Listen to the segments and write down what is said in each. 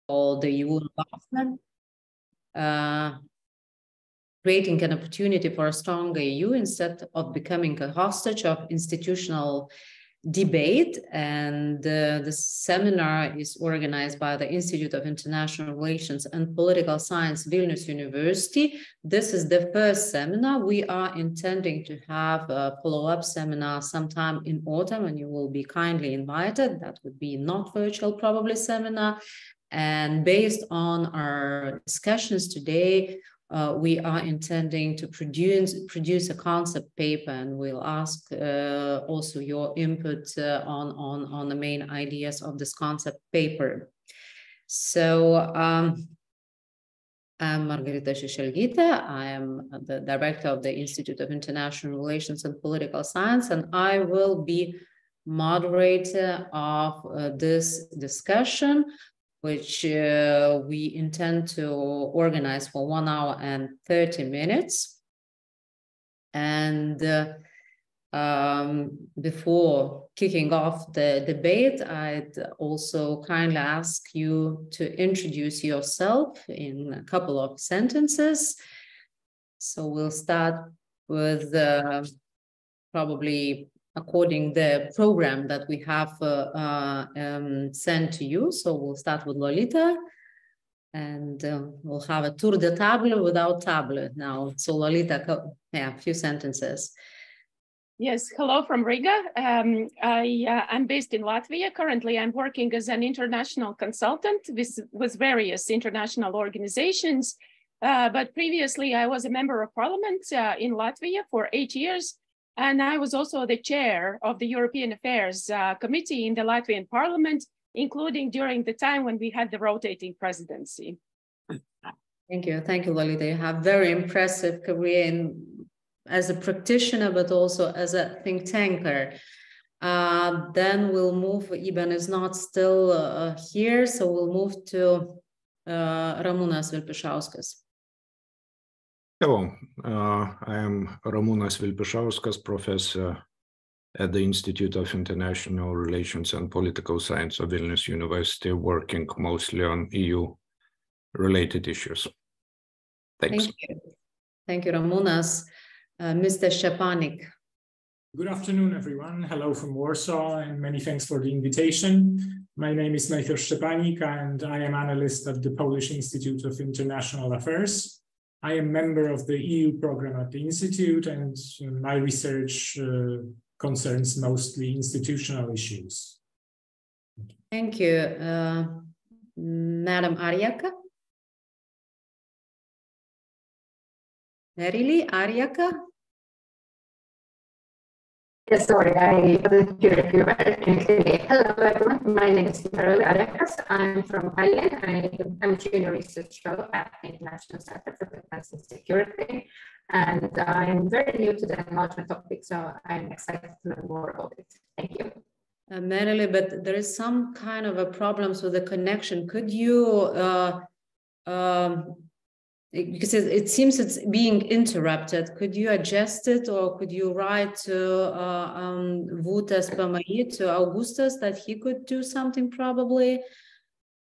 called the EU enlargement, creating an opportunity for a stronger EU instead of becoming a hostage of institutional debate. And the seminar is organized by the Institute of International Relations and Political Science, Vilnius University. This is the first seminar. We are intending to have a follow-up seminar sometime in autumn, and you will be kindly invited. That would be not virtual, probably, seminar. And based on our discussions today, we are intending to produce a concept paper, and we'll ask also your input on the main ideas of this concept paper. So I'm Margarita Šešelgytė. I am the director of the Institute of International Relations and Political Science, and I will be moderator of this discussion, which we intend to organize for 1 hour and 30 minutes. And before kicking off the debate, I'd also kindly ask you to introduce yourself in a couple of sentences. So we'll start with probably according the program that we have sent to you. So we'll start with Lolita, and we'll have a tour de table without tablet now. So Lolita, a few sentences. Yes, hello from Riga. I'm based in Latvia. Currently, I'm working as an international consultant with various international organizations. But previously, I was a member of parliament in Latvia for 8 years. And I was also the chair of the European Affairs Committee in the Latvian Parliament, including during the time when we had the rotating presidency. Thank you, Lolita. You have very impressive career as a practitioner, but also as a think tanker. Then we'll move, Iben is not still here, so we'll move to Ramūnas Vilpišauskas. Hello, I am Ramūnas Vilpišauskas, professor at the Institute of International Relations and Political Science of Vilnius University, working mostly on EU-related issues. Thanks. Thank you, Ramūnas. Mr. Szczepanik. Good afternoon, everyone. Hello from Warsaw, and many thanks for the invitation. My name is Major Szczepanik, and I am analyst at the Polish Institute of International Affairs. I am member of the EU program at the Institute, and my research concerns mostly institutional issues. Thank you. Madam Ariaka? Merili Ariaka? Yes, sorry, I didn't hear you very clearly. Hello, everyone. My name is Merili Ariakas. I'm from Ireland. I'm a junior research fellow at the International Center for Defense and Security. And I'm very new to the enlargement topic, so I'm excited to learn more about it. Thank you. Merili, but there is some kind of a problems with the connection. Could you, because it seems it's being interrupted, could you adjust it, or could you write to Vutas Pamai, to Augustus, that he could do something probably?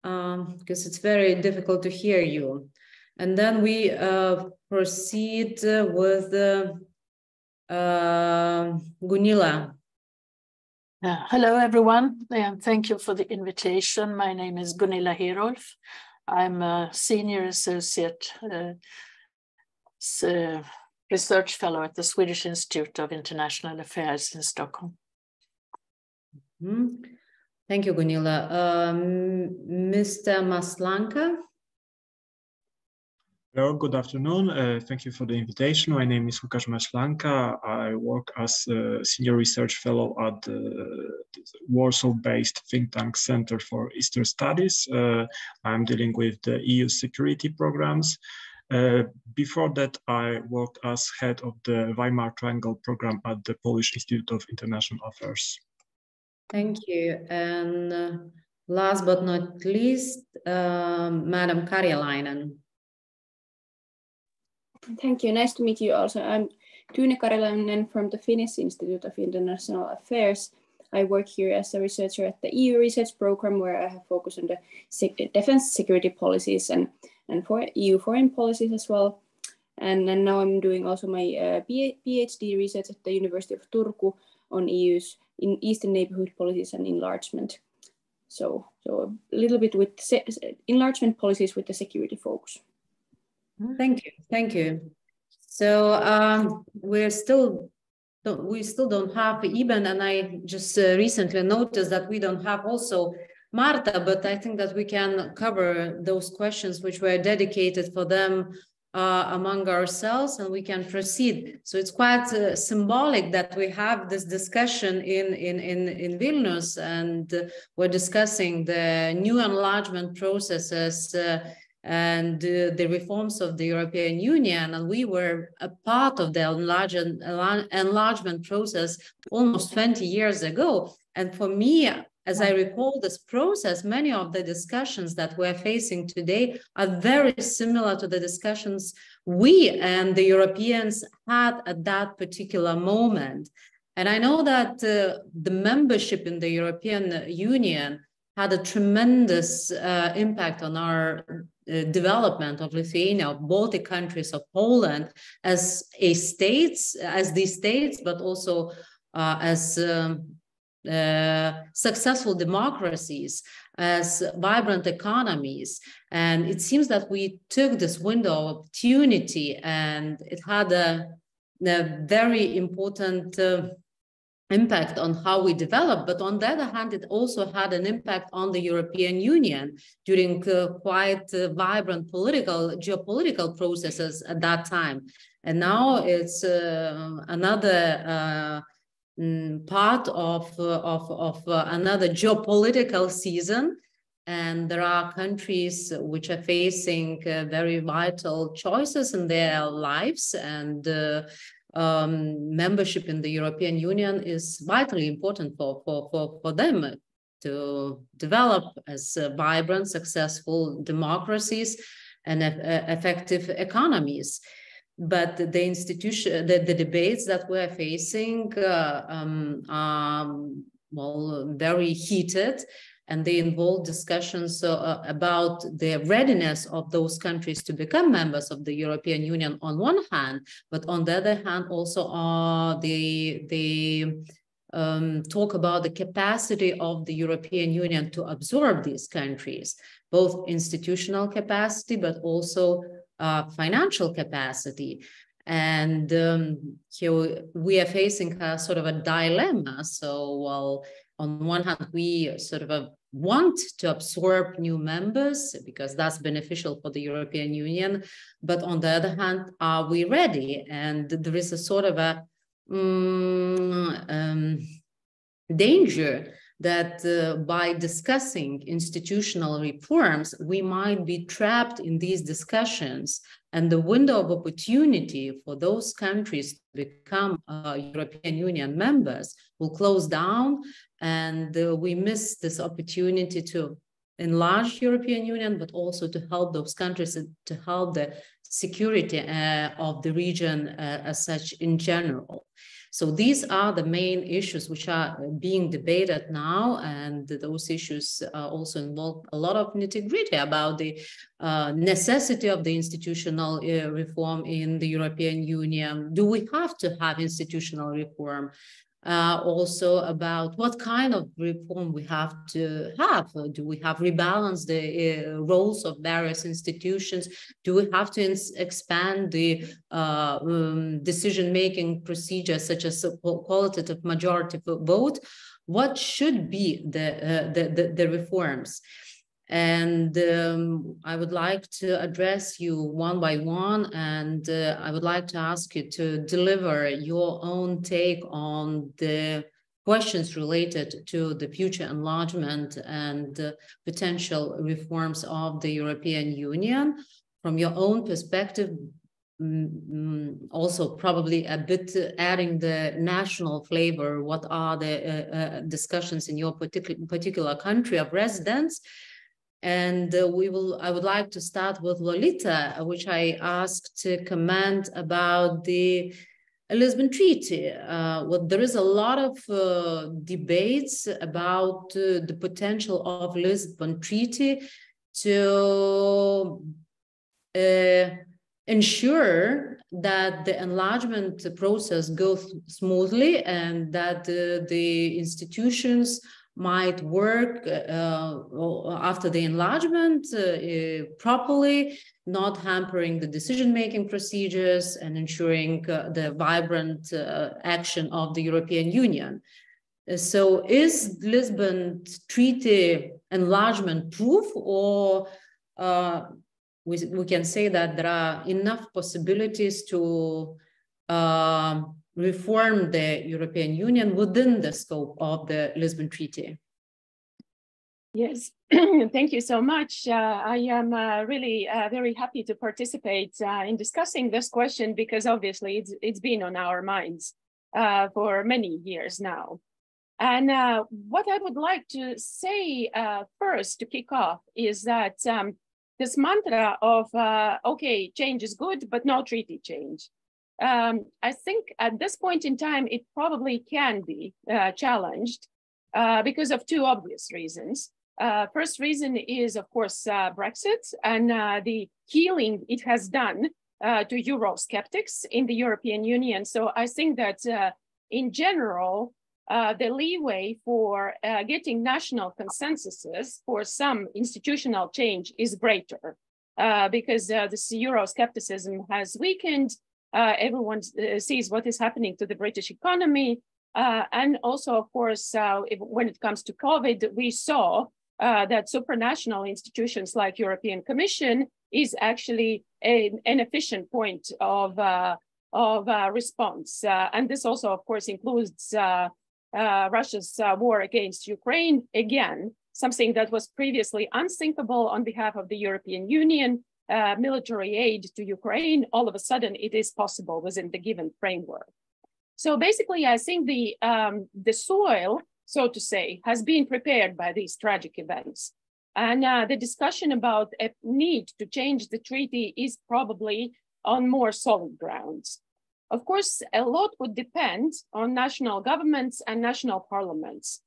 Because it's very difficult to hear you. And then we proceed with Gunilla. Hello, everyone, and thank you for the invitation. My name is Gunilla Herolf. I'm a senior associate research fellow at the Swedish Institute of International Affairs in Stockholm. Thank you, Gunilla. Mr. Maslanka. Hello, good afternoon. Thank you for the invitation. My name is Łukasz Maślanka. I work as a senior research fellow at the Warsaw-based think tank Center for Eastern Studies. I'm dealing with the EU security programs. Before that, I worked as head of the Weimar Triangle program at the Polish Institute of International Affairs. Thank you. And last but not least, Madam Karjalainen. Thank you. Nice to meet you also. I'm Tyyni Karjalainen from the Finnish Institute of International Affairs. I work here as a researcher at the EU research program, where I have focused on the defense security policies and for EU foreign policies as well. And now I'm doing also my PhD research at the University of Turku on EU's Eastern neighborhood policies and enlargement. So a little bit with enlargement policies with the security focus. Thank you. So we still don't have Iben, and I just recently noticed that we don't have also Marta, but I think that we can cover those questions which were dedicated for them among ourselves, and we can proceed. So it's quite symbolic that we have this discussion in Vilnius, and we're discussing the new enlargement processes and the reforms of the European Union. And we were a part of the enlargement process almost 20 years ago. And for me, as I recall this process, many of the discussions that we're facing today are very similar to the discussions we and the Europeans had at that particular moment. And I know that the membership in the European Union had a tremendous impact on our development of Lithuania, of Baltic countries, of Poland as these states, but also as successful democracies, as vibrant economies. And it seems that we took this window of opportunity, and it had a very important impact on how we develop. But on the other hand, it also had an impact on the European Union during quite vibrant geopolitical processes at that time. And now it's another part of another geopolitical season, and there are countries which are facing very vital choices in their lives, and membership in the European Union is vitally important for them to develop as vibrant, successful democracies and effective economies. But the debates that we're facing are, well, very heated, and they involve discussions about the readiness of those countries to become members of the European Union on one hand, but on the other hand also they talk about the capacity of the European Union to absorb these countries, both institutional capacity, but also financial capacity. And here we are facing a sort of a dilemma. So, well, on one hand, we sort of want to absorb new members because that's beneficial for the European Union. But on the other hand, are we ready? And there is a sort of a danger that by discussing institutional reforms, we might be trapped in these discussions, and the window of opportunity for those countries to become European Union members will close down, and we miss this opportunity to enlarge European Union, but also to help those countries, to help the security of the region as such in general. So these are the main issues which are being debated now, and those issues also involve a lot of nitty-gritty about the necessity of the institutional reform in the European Union. Do we have to have institutional reform? Also about what kind of reform we have to have. Do we have rebalance the roles of various institutions? Do we have to expand the decision-making procedures such as a qualitative majority vote? What should be the reforms? And I would like to address you one by one, and I would like to ask you to deliver your own take on the questions related to the future enlargement and potential reforms of the European Union from your own perspective, also probably a bit adding the national flavor. What are the discussions in your particular country of residence? And I would like to start with Lolita, which I asked to comment about the Lisbon Treaty. There is a lot of debates about the potential of Lisbon Treaty to ensure that the enlargement process goes smoothly and that the institutions might work after the enlargement properly, not hampering the decision-making procedures and ensuring the vibrant action of the European Union. So is Lisbon Treaty enlargement-proof, or we can say that there are enough possibilities to reform the European Union within the scope of the Lisbon Treaty? Yes, thank you so much. I am really very happy to participate in discussing this question, because obviously it's been on our minds for many years now. And what I would like to say first to kick off is that this mantra of, okay, change is good, but no treaty change. I think at this point in time, it probably can be challenged because of two obvious reasons. First reason is, of course, Brexit and the healing it has done to Eurosceptics in the European Union. So I think that in general, the leeway for getting national consensuses for some institutional change is greater because this Euroscepticism has weakened. Everyone sees what is happening to the British economy. And also, of course, when it comes to COVID, we saw that supranational institutions like European Commission is actually an efficient point of response. And this also, of course, includes Russia's war against Ukraine, again, something that was previously unthinkable on behalf of the European Union. Military aid to Ukraine, all of a sudden it is possible within the given framework. So basically, I think the soil, so to say, has been prepared by these tragic events. And the discussion about a need to change the treaty is probably on more solid grounds. Of course, a lot would depend on national governments and national parliaments,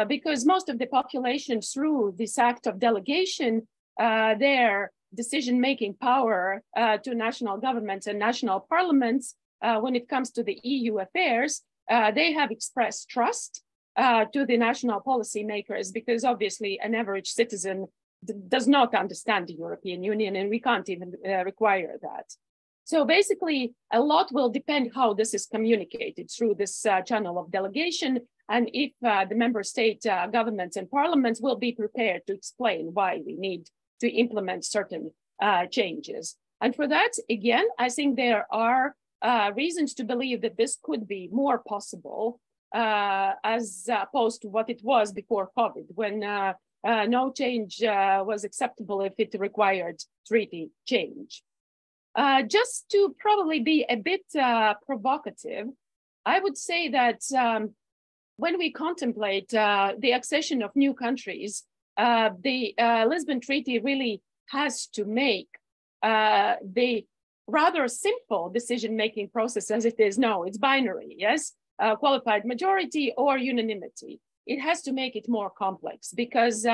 because most of the population, through this act of delegation, their decision-making power to national governments and national parliaments when it comes to the EU affairs, they have expressed trust to the national policymakers, because obviously an average citizen does not understand the European Union, and we can't even require that. So basically, a lot will depend how this is communicated through this channel of delegation, and if the member state governments and parliaments will be prepared to explain why we need to implement certain changes. And for that, again, I think there are reasons to believe that this could be more possible as opposed to what it was before COVID, when no change was acceptable if it required treaty change. Just to probably be a bit provocative, I would say that when we contemplate the accession of new countries, the Lisbon Treaty really has to make the rather simple decision-making process as it is now. It's binary, yes? Qualified majority or unanimity. It has to make it more complex, because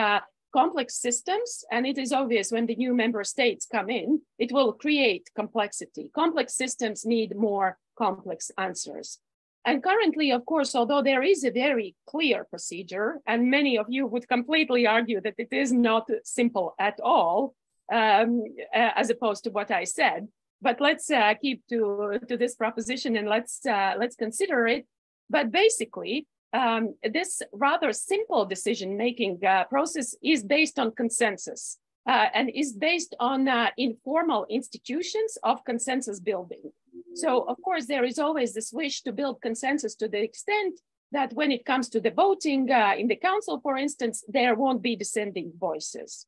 complex systems, and it is obvious when the new member states come in, it will create complexity. Complex systems need more complex answers. And currently, of course, although there is a very clear procedure, and many of you would completely argue that it is not simple at all, as opposed to what I said, but let's keep to this proposition and let's consider it. But basically, this rather simple decision-making process is based on consensus and is based on informal institutions of consensus building. So, of course, there is always this wish to build consensus to the extent that when it comes to the voting in the Council, for instance, there won't be dissenting voices.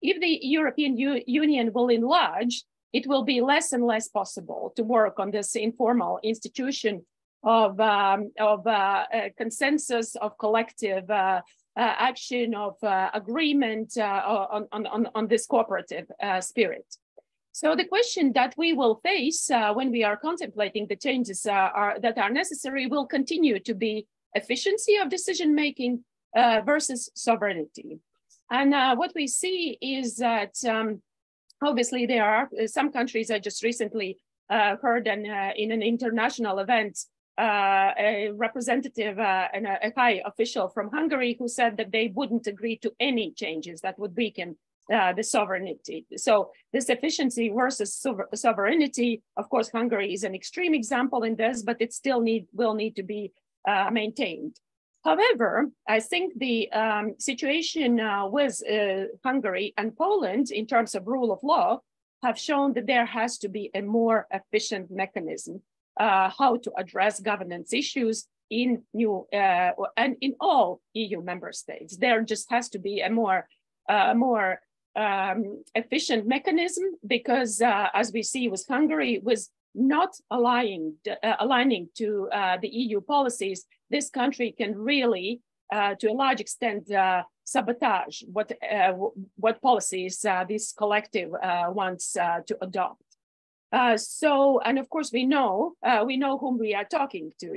If the European Union will enlarge, it will be less and less possible to work on this informal institution of consensus, of collective action, of agreement on this cooperative spirit. So the question that we will face when we are contemplating the changes that are necessary will continue to be efficiency of decision-making versus sovereignty. And what we see is that obviously there are some countries. I just recently heard in an international event a representative and a high official from Hungary who said that they wouldn't agree to any changes that would weaken the sovereignty. So this efficiency versus sovereignty, of course, Hungary is an extreme example in this, but it still will need to be maintained. However, I think the situation with Hungary and Poland in terms of rule of law have shown that there has to be a more efficient mechanism how to address governance issues in new and in all EU member states. There just has to be a more efficient mechanism because, as we see with Hungary, was not aligning to the EU policies. This country can really, to a large extent, sabotage what policies this collective wants to adopt. And of course, we know whom we are talking to,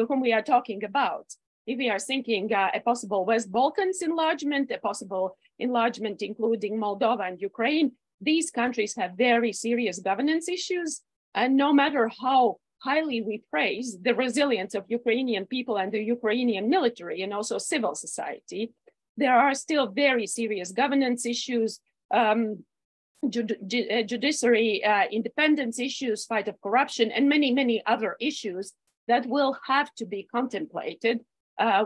whom we are talking about. If we are thinking a possible West Balkans enlargement, a possible enlargement including Moldova and Ukraine, these countries have very serious governance issues. And no matter how highly we praise the resilience of Ukrainian people and the Ukrainian military and also civil society, there are still very serious governance issues, judiciary independence issues, fight of corruption, and many, many other issues that will have to be contemplated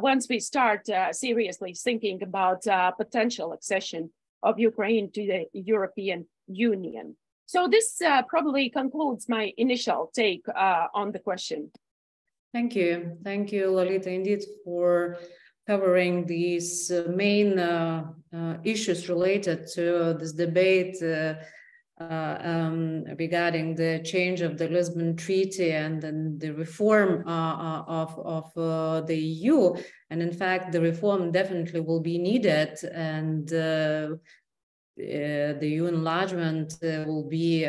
once we start seriously thinking about potential accession of Ukraine to the European Union. So this probably concludes my initial take on the question. Thank you. Thank you, Lolita, indeed, for covering these main issues related to this debate regarding the change of the Lisbon Treaty and then the reform of the EU. And in fact, the reform definitely will be needed, and the EU enlargement will be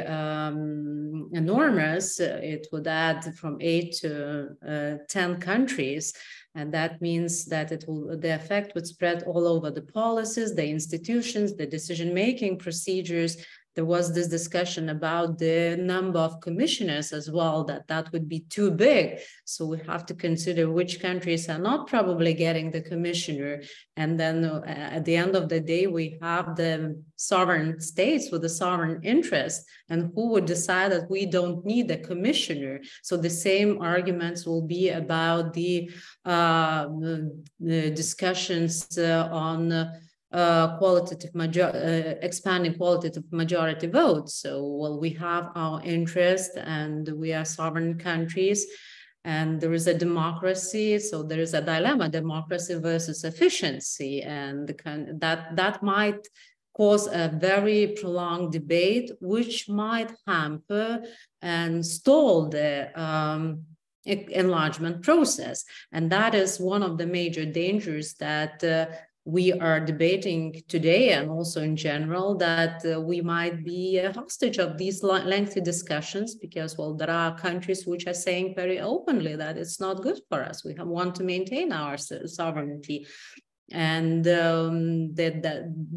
enormous. It would add from 8 to 10 countries. And that means that the effect would spread all over the policies, the institutions, the decision-making procedures. There was this discussion about the number of commissioners as well, that would be too big. So we have to consider which countries are not probably getting the commissioner. And then at the end of the day, we have the sovereign states with a sovereign interest, and who would decide that we don't need a commissioner. So the same arguments will be about the discussions on expanding qualitative majority votes. So, well, we have our interest and we are sovereign countries, and there is a democracy. So there is a dilemma, democracy versus efficiency. And that might cause a very prolonged debate, which might hamper and stall the enlargement process. And that is one of the major dangers that we are debating today, and also in general, that we might be a hostage of these lengthy discussions, because, well, there are countries which are saying very openly that it's not good for us. We want to maintain our sovereignty. And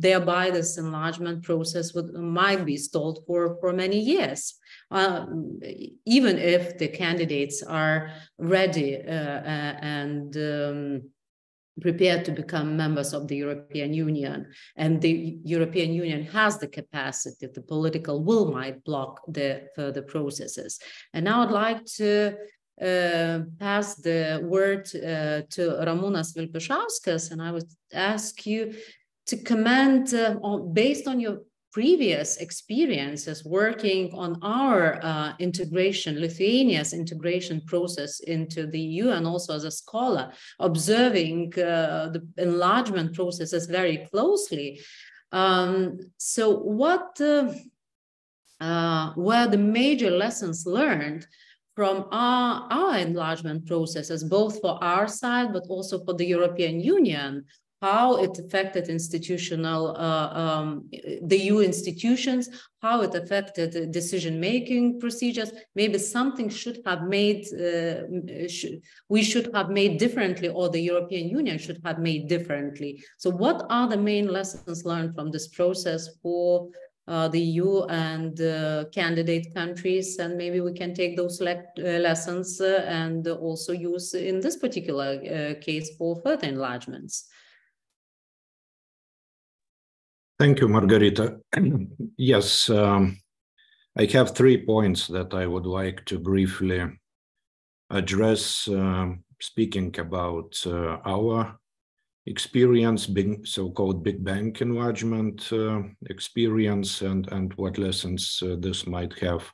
thereby this enlargement process might be stalled for many years, even if the candidates are ready and prepared to become members of the European Union. And the European Union has the capacity, the political will might block the further processes. And now I'd like to pass the word to Ramūnas Vilpišauskas, and I would ask you to comment based on your previous experiences working on our Lithuania's integration process into the EU, and also as a scholar, observing the enlargement processes very closely. So what were the major lessons learned from our enlargement processes, both for our side, but also for the European Union? how it affected institutional, the EU institutions, how it affected decision-making procedures. Maybe something should have made, we should have made differently, or the European Union should have made differently. So what are the main lessons learned from this process for the EU and candidate countries? And maybe we can take those lessons and also use in this particular case for further enlargements. Thank you, Margarita. Yes, I have 3 points that I would like to briefly address, speaking about our experience, so-called Big Bang enlargement experience, and what lessons this might have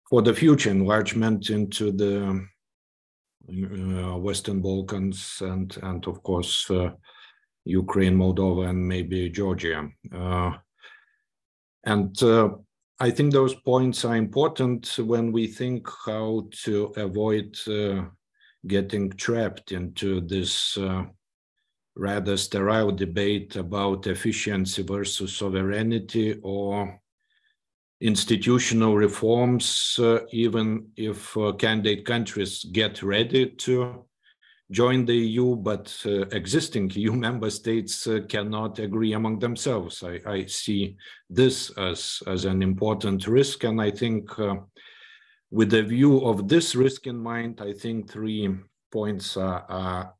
for the future enlargement into the Western Balkans and of course, Ukraine, Moldova, and maybe Georgia. I think those points are important when we think how to avoid getting trapped into this rather sterile debate about efficiency versus sovereignty or institutional reforms, even if candidate countries get ready to join the EU, but existing EU member states cannot agree among themselves. I see this as an important risk, and I think with the view of this risk in mind, I think 3 points are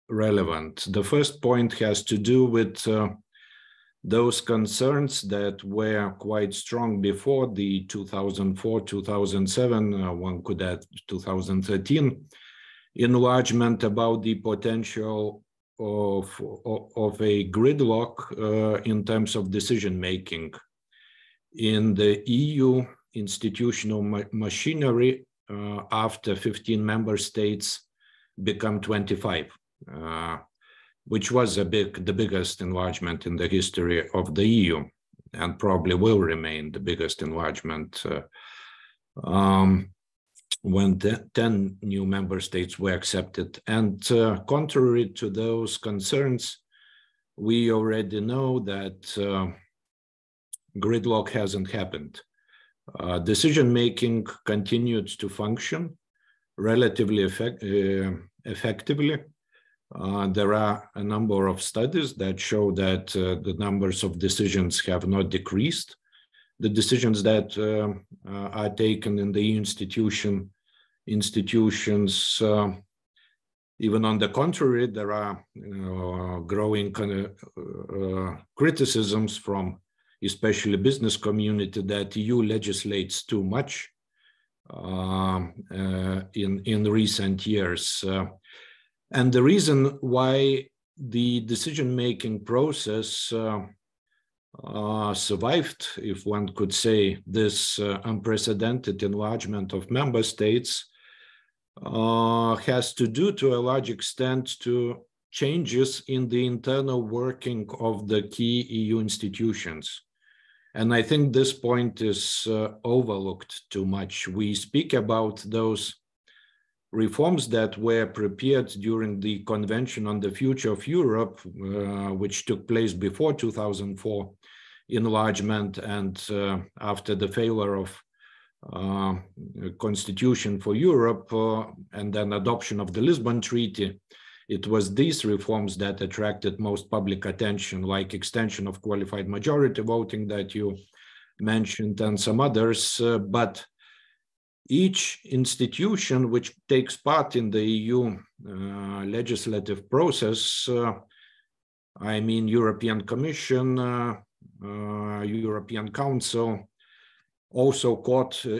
relevant. The first point has to do with those concerns that were quite strong before the 2004-2007, one could add 2013, enlargement about the potential of a gridlock in terms of decision-making in the EU institutional machinery after 15 member states become 25, which was the biggest enlargement in the history of the EU, and probably will remain the biggest enlargement when 10 new member states were accepted. And contrary to those concerns, we already know that gridlock hasn't happened. Decision-making continued to function relatively effectively. There are a number of studies that show that the numbers of decisions have not decreased. The decisions that are taken in the institutions, even on the contrary, there are growing criticisms from especially business community that EU legislates too much in recent years. And the reason why the decision-making process survived, if one could say, this unprecedented enlargement of member states has to do to a large extent to changes in the internal working of the key EU institutions. And I think this point is overlooked too much. We speak about those reforms that were prepared during the Convention on the Future of Europe, which took place before 2004 enlargement, and after the failure of Constitution for Europe and then adoption of the Lisbon Treaty. It was these reforms that attracted most public attention, like extension of qualified majority voting that you mentioned and some others. But each institution which takes part in the EU legislative process, I mean European Commission, European Council, also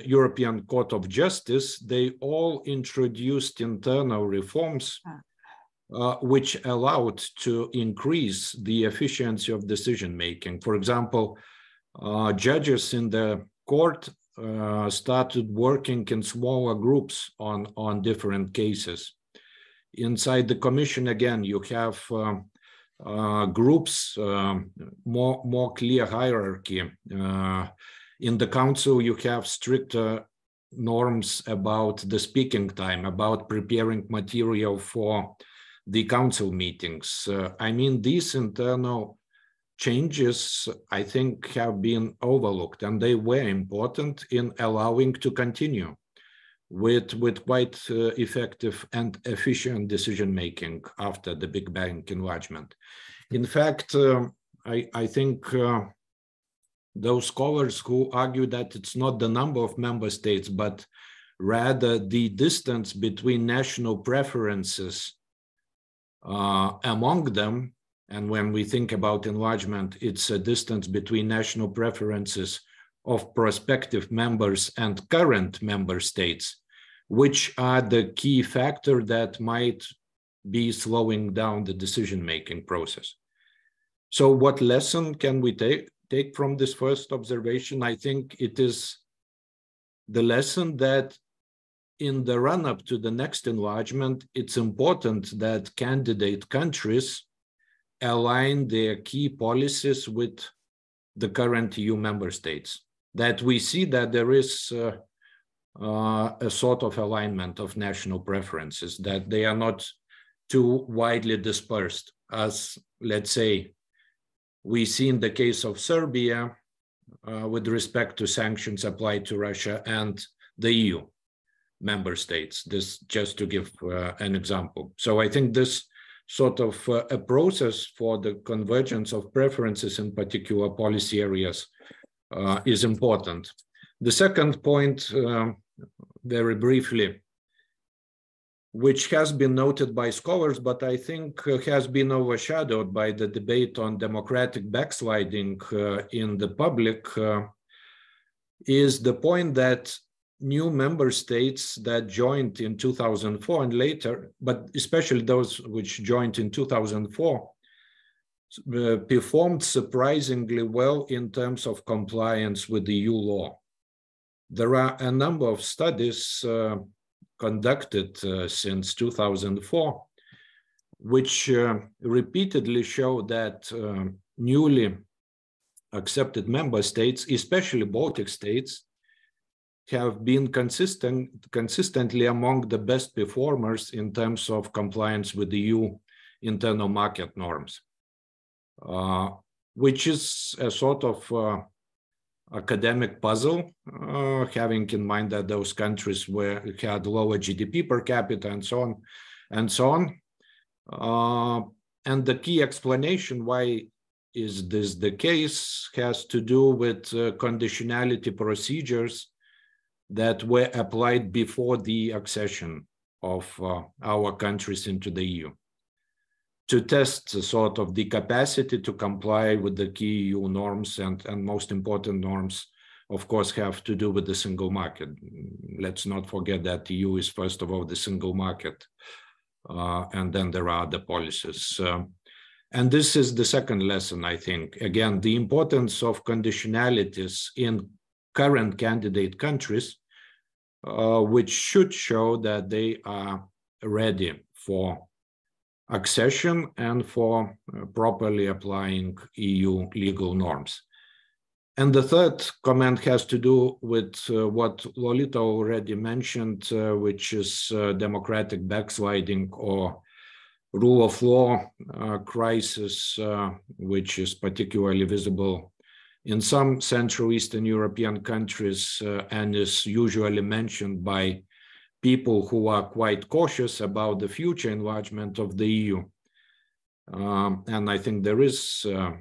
European Court of Justice, they all introduced internal reforms which allowed to increase the efficiency of decision-making. For example, judges in the court started working in smaller groups on different cases. Inside the Commission, again, you have groups, more clear hierarchy. In the Council, you have stricter norms about the speaking time, about preparing material for the council meetings. I mean, these internal changes, I think, have been overlooked, and they were important in allowing to continue with quite effective and efficient decision-making after the Big Bang enlargement. In fact, I think those scholars who argue that it's not the number of member states, but rather the distance between national preferences among them, and when we think about enlargement, it's a distance between national preferences of prospective members and current member states, which are the key factor that might be slowing down the decision-making process. So what lesson can we take from this first observation? I think it is the lesson that in the run-up to the next enlargement, it's important that candidate countries align their key policies with the current EU member states, that we see that there is a sort of alignment of national preferences, that they are not too widely dispersed, as, let's say, we see in the case of Serbia with respect to sanctions applied to Russia and the EU member states. This just to give an example. So I think this sort of a process for the convergence of preferences in particular policy areas is important. The second point, very briefly, which has been noted by scholars, but I think has been overshadowed by the debate on democratic backsliding in the public, is the point that new member states that joined in 2004 and later, but especially those which joined in 2004, performed surprisingly well in terms of compliance with the EU law. There are a number of studies conducted since 2004, which repeatedly show that newly accepted member states, especially Baltic states, have been consistently among the best performers in terms of compliance with the EU internal market norms, which is a sort of academic puzzle, having in mind that those countries had lower GDP per capita and so on and so on. And the key explanation why is this the case has to do with conditionality procedures that were applied before the accession of our countries into the EU, to test sort of the capacity to comply with the key EU norms, and most important norms, of course, have to do with the single market. Let's not forget that the EU is, first of all, the single market, and then there are the policies. And this is the second lesson, I think. Again, the importance of conditionalities in current candidate countries, which should show that they are ready for accession and for properly applying EU legal norms. And the third comment has to do with what Lolita already mentioned, which is democratic backsliding or rule of law crisis, which is particularly visible in some Central Eastern European countries and is usually mentioned by people who are quite cautious about the future enlargement of the EU. And I think there is a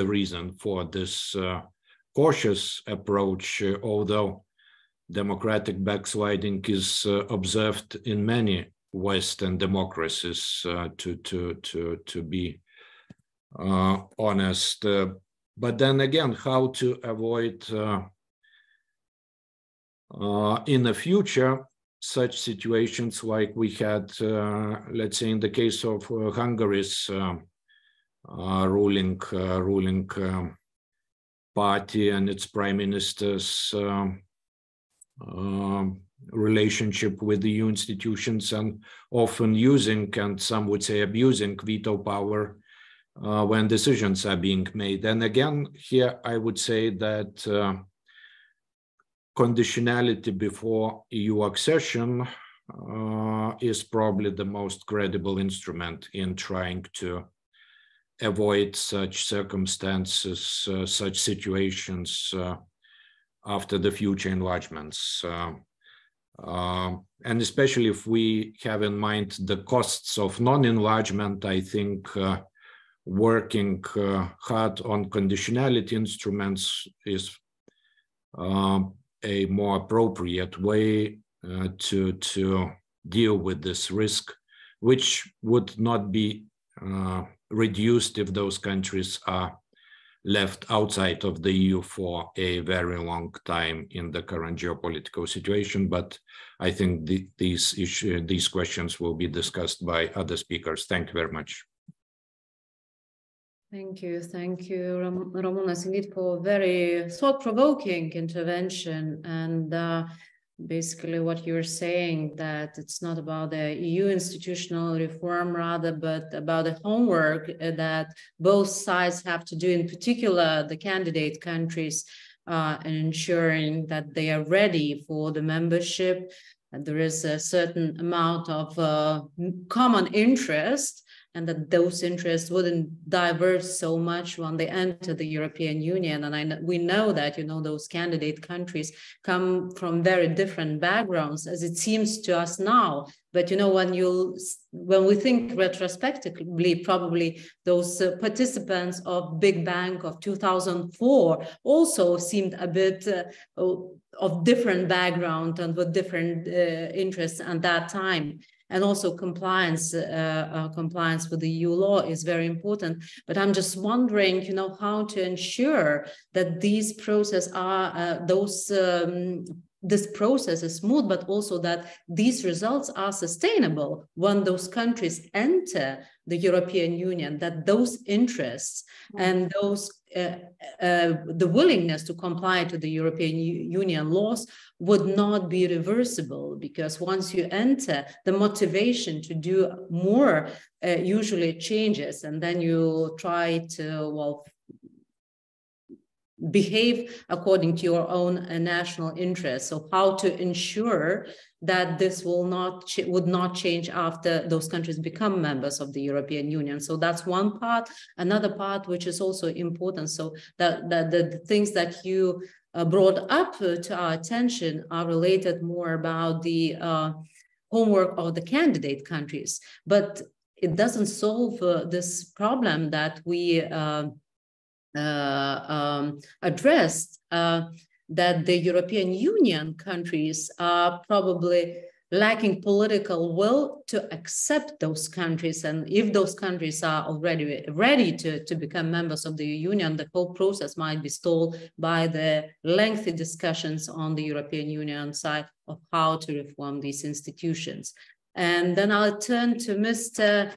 reason for this cautious approach, although democratic backsliding is observed in many Western democracies, to be honest. But then again, how to avoid in the future such situations like we had, let's say, in the case of Hungary's ruling party and its prime minister's relationship with the EU institutions, and often using, and some would say abusing, veto power when decisions are being made. And again, here I would say that conditionality before EU accession is probably the most credible instrument in trying to avoid such circumstances, such situations after the future enlargements. And especially if we have in mind the costs of non-enlargement, I think working hard on conditionality instruments is a more appropriate way to deal with this risk, which would not be reduced if those countries are left outside of the EU for a very long time in the current geopolitical situation. But I think these questions will be discussed by other speakers. Thank you very much. Thank you, Ramonas, indeed, for a very thought-provoking intervention. And basically what you're saying, that it's not about the EU institutional reform rather, but about the homework that both sides have to do, in particular the candidate countries, and ensuring that they are ready for the membership. And there is a certain amount of common interest, and that those interests wouldn't diverge so much when they enter the European Union. And we know that, those candidate countries come from very different backgrounds, as it seems to us now. But, when we think retrospectively, probably those participants of Big Bang of 2004 also seemed a bit of different background and with different interests at that time. And also compliance with the EU law is very important. But I'm just wondering, how to ensure that these processes are this process is smooth, but also that these results are sustainable when those countries enter the European Union, that those interests and those the willingness to comply to the European Union laws would not be reversible, because once you enter, the motivation to do more usually changes, and then you try to, behave according to your own national interests. So how to ensure that this would not change after those countries become members of the European Union. So that's one part. Another part, which is also important, so that the things that you brought up to our attention are related more about the homework of the candidate countries, but it doesn't solve this problem that we addressed, that the European Union countries are probably lacking political will to accept those countries. And if those countries are already ready to become members of the Union, the whole process might be stalled by the lengthy discussions on the European Union side of how to reform these institutions. And then I'll turn to Mr.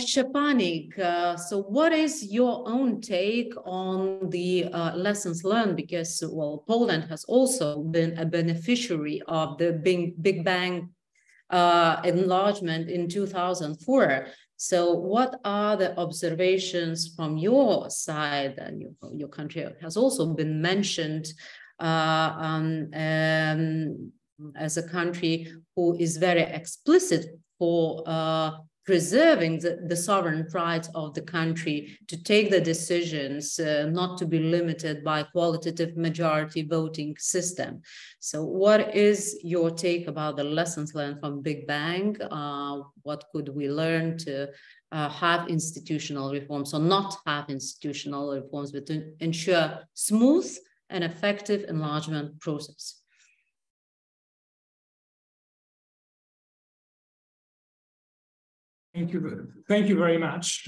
Szczepanik, so what is your own take on the lessons learned? Because, Poland has also been a beneficiary of the Big Bang enlargement in 2004. So what are the observations from your side? And your country has also been mentioned as a country who is very explicit for preserving the sovereign rights of the country to take the decisions, not to be limited by qualitative majority voting system. So what is your take about the lessons learned from Big Bang? What could we learn to have institutional reforms, or not have institutional reforms, but to ensure smooth and effective enlargement process? Thank you very much.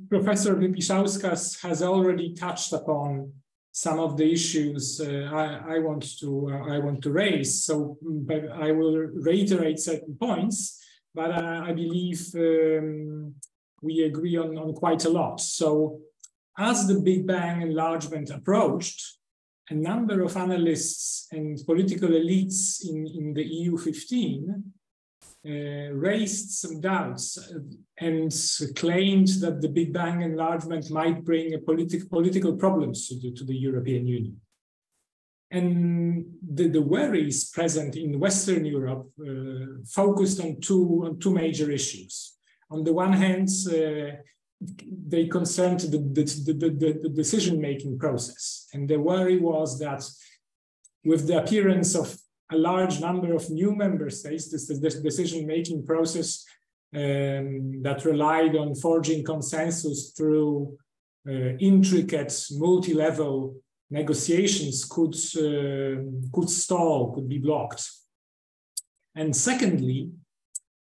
Professor Wypiszałskas has already touched upon some of the issues I want to raise. So, but I will reiterate certain points. But I believe we agree on quite a lot. So, as the Big Bang enlargement approached, a number of analysts and political elites in the EU15 raised some doubts and claimed that the Big Bang enlargement might bring political problems to the European Union. And the worries present in Western Europe focused on two major issues. On the one hand, they concerned the decision-making process. And the worry was that with the appearance of a large number of new member states, this decision-making process that relied on forging consensus through intricate multi-level negotiations could stall, could be blocked. And secondly,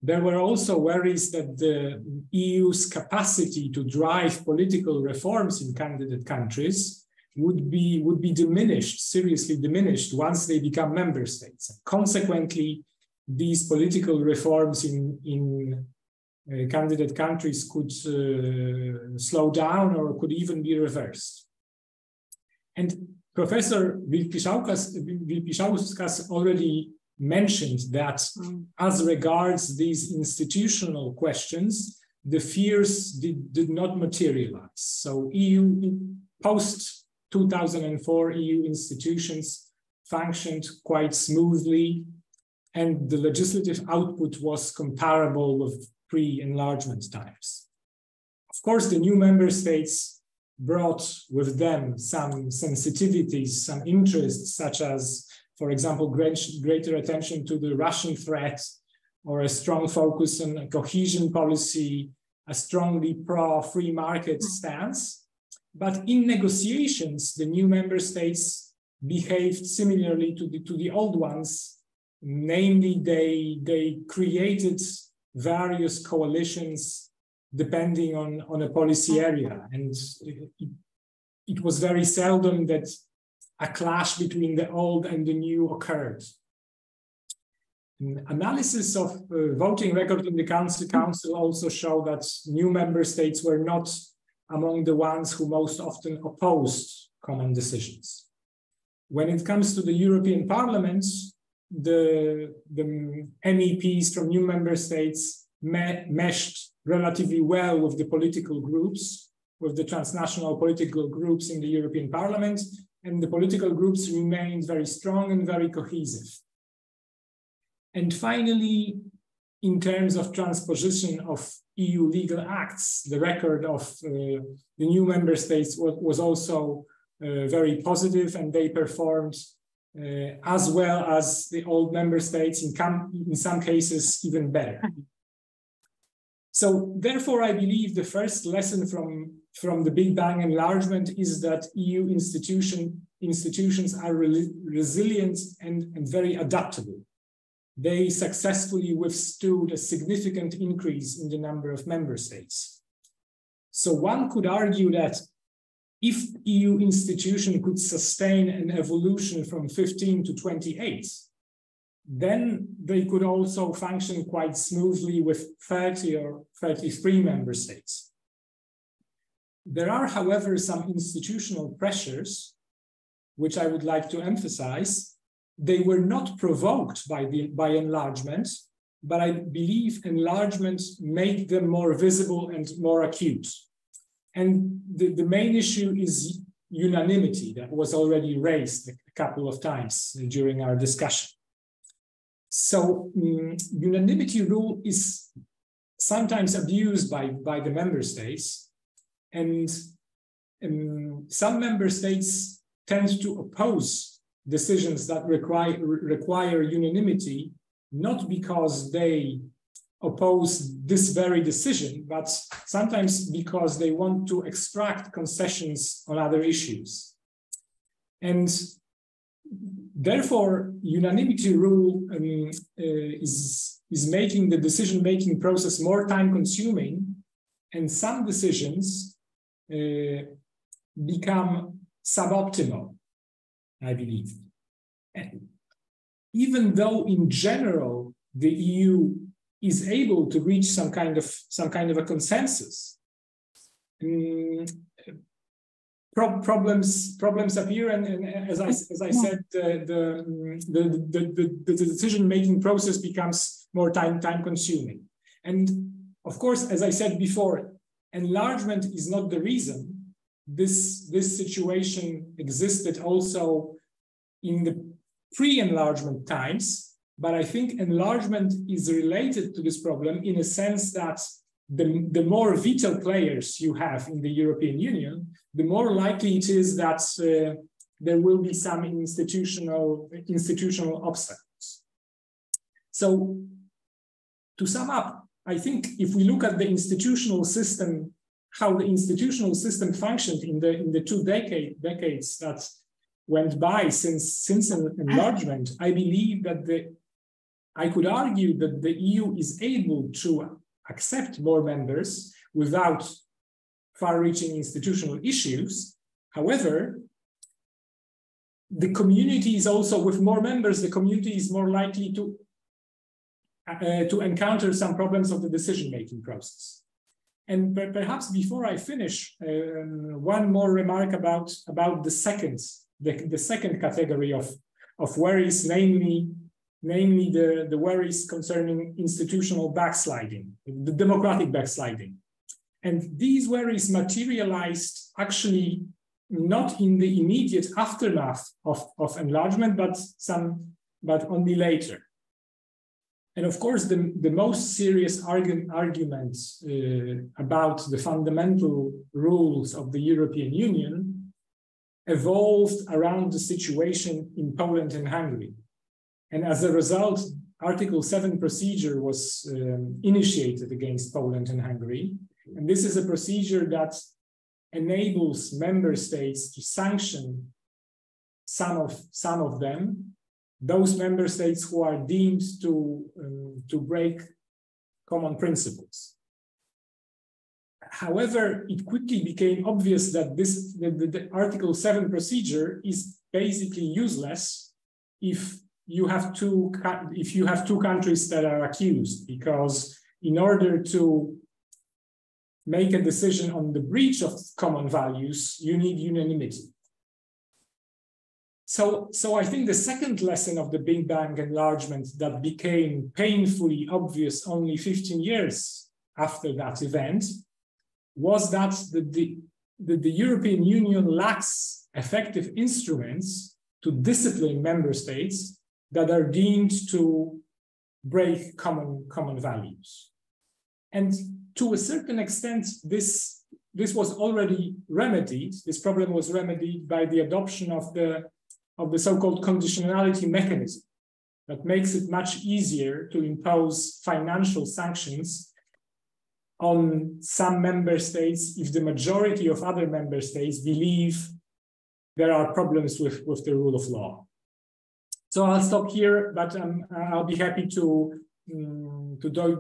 there were also worries that the EU's capacity to drive political reforms in candidate countries would be diminished, seriously diminished, once they become member states. Consequently, these political reforms in candidate countries could slow down or could even be reversed. And Professor Vilpišauskas already mentioned that as regards these institutional questions, the fears did not materialize. So post-2004 EU institutions functioned quite smoothly, and the legislative output was comparable with pre-enlargement times. Of course, the new member states brought with them some sensitivities, some interests, such as, for example, greater attention to the Russian threat, or a strong focus on a cohesion policy, a strongly pro-free market stance. But in negotiations, the new member states behaved similarly to the old ones. Namely, they created various coalitions depending on a policy area. And it was very seldom that a clash between the old and the new occurred. An analysis of voting record in the Council also showed that new member states were not among the ones who most often opposed common decisions. When it comes to the European Parliament, the MEPs from new member states meshed relatively well with the political groups, with the transnational political groups in the European Parliament, and the political groups remained very strong and very cohesive. And finally, in terms of transposition of EU legal acts, the record of the new member states was also very positive, and they performed as well as the old member states, in some cases even better. So therefore, I believe the first lesson from the Big Bang enlargement is that EU institutions are resilient and very adaptable. They successfully withstood a significant increase in the number of member states. So one could argue that if EU institution could sustain an evolution from 15 to 28, then they could also function quite smoothly with 30 or 33 member states. There are, however, some institutional pressures, which I would like to emphasize. They were not provoked by enlargement, but I believe enlargement made them more visible and more acute. And the main issue is unanimity that was already raised a couple of times during our discussion. So unanimity rule is sometimes abused by the member states, and some member states tend to oppose decisions that require unanimity, not because they oppose this very decision, but sometimes because they want to extract concessions on other issues. And therefore, unanimity rule is making the decision-making process more time-consuming, and some decisions become suboptimal, I believe. And even though in general the EU is able to reach some kind of a consensus, problems appear, and as I said, the decision-making process becomes more time-consuming. And of course, as I said before, enlargement is not the reason. This situation existed also in the pre-enlargement times, but I think enlargement is related to this problem in a sense that the more veto players you have in the European Union, the more likely it is that there will be some institutional obstacles. So to sum up, I think if we look at the institutional system, how the institutional system functioned in the 2 decades that went by since an enlargement, I believe that I could argue that the EU is able to accept more members without far-reaching institutional issues. However, the community is also, with more members, the community is more likely to encounter some problems of the decision-making process. And perhaps before I finish, one more remark about the second category of worries, namely the worries concerning institutional backsliding, the democratic backsliding. And these worries materialized actually not in the immediate aftermath of enlargement, but only later. And of course, the most serious argument about the fundamental rules of the European Union evolved around the situation in Poland and Hungary. And as a result, Article 7 procedure was initiated against Poland and Hungary. And this is a procedure that enables member states to sanction some of them, those member states who are deemed to break common principles. However, it quickly became obvious that the Article 7 procedure is basically useless if you have two countries that are accused, because in order to make a decision on the breach of common values, you need unanimity. So I think the second lesson of the Big Bang enlargement that became painfully obvious only 15 years after that event was that the European Union lacks effective instruments to discipline member states that are deemed to break common values. And to a certain extent, this was already remedied. This problem was remedied by the adoption of the so-called conditionality mechanism that makes it much easier to impose financial sanctions on some member states if the majority of other member states believe there are problems with the rule of law. So I'll stop here, but I'll be happy to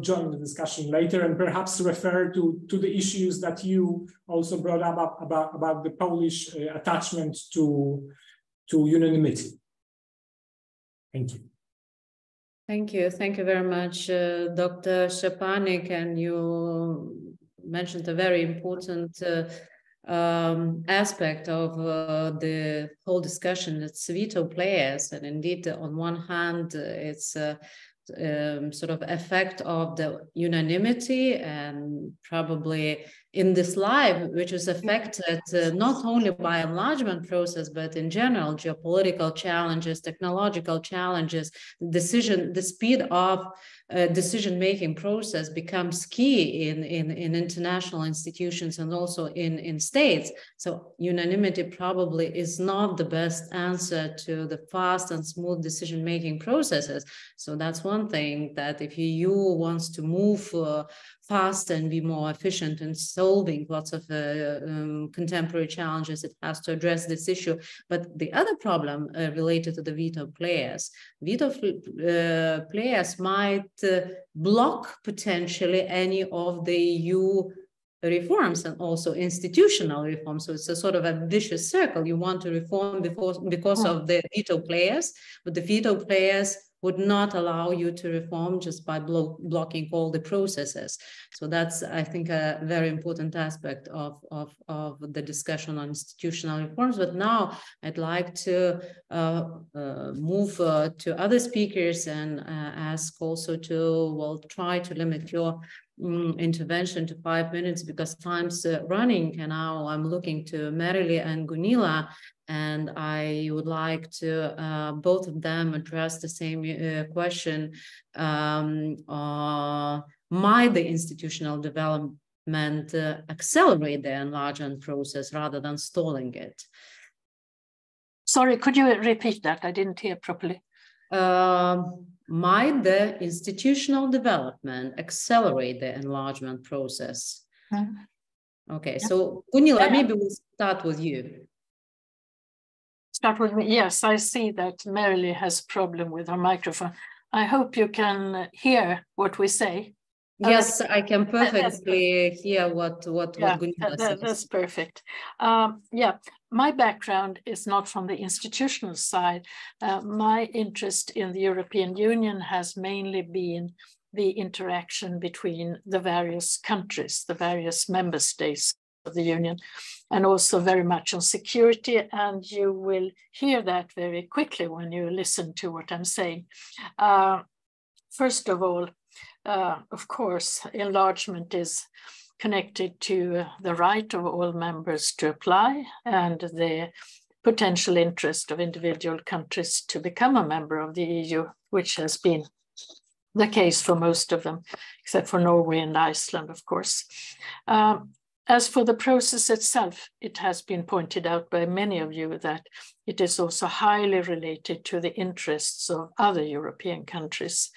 join the discussion later and perhaps refer to the issues that you also brought up about the Polish attachment to unanimity. Thank you. Thank you. Thank you very much, Dr. Szczepanik. And you mentioned a very important aspect of the whole discussion. It's veto players. And indeed, on one hand, it's sort of effect of the unanimity, and probably in this life, which is affected not only by enlargement process, but in general, geopolitical challenges, technological challenges, the speed of decision-making process becomes key in international institutions and also in states. So unanimity probably is not the best answer to the fast and smooth decision-making processes. So that's one thing, that if EU wants to move fast and be more efficient in solving lots of contemporary challenges, it has to address this issue. But the other problem related to the veto players might block potentially any of the EU reforms and also institutional reforms. So it's a sort of a vicious circle. You want to reform because of the veto players, but the veto players would not allow you to reform just by blocking all the processes. So that's, I think, a very important aspect of the discussion on institutional reforms. But now I'd like to move to other speakers and ask also to, well, try to limit your intervention to 5 minutes because time's running, and now I'm looking to Merili and Gunilla, and I would like to both of them address the same question. Might the institutional development accelerate the enlargement process rather than stalling it? Sorry, could you repeat that? I didn't hear properly. Might the institutional development accelerate the enlargement process? Okay, yeah. So Gunilla, maybe we'll start with you. Start with me. Yes, I see that Merili has a problem with her microphone. I hope you can hear what we say. Yes, I can perfectly hear what Gunilla says. That's perfect. Yeah, my background is not from the institutional side. My interest in the European Union has mainly been the interaction between the various countries, the various member states of the Union, and also very much on security. And you will hear that very quickly when you listen to what I'm saying. First of all, of course, enlargement is connected to the right of all members to apply and the potential interest of individual countries to become a member of the EU, which has been the case for most of them, except for Norway and Iceland, of course. As for the process itself, it has been pointed out by many of you that it is also highly related to the interests of other European countries.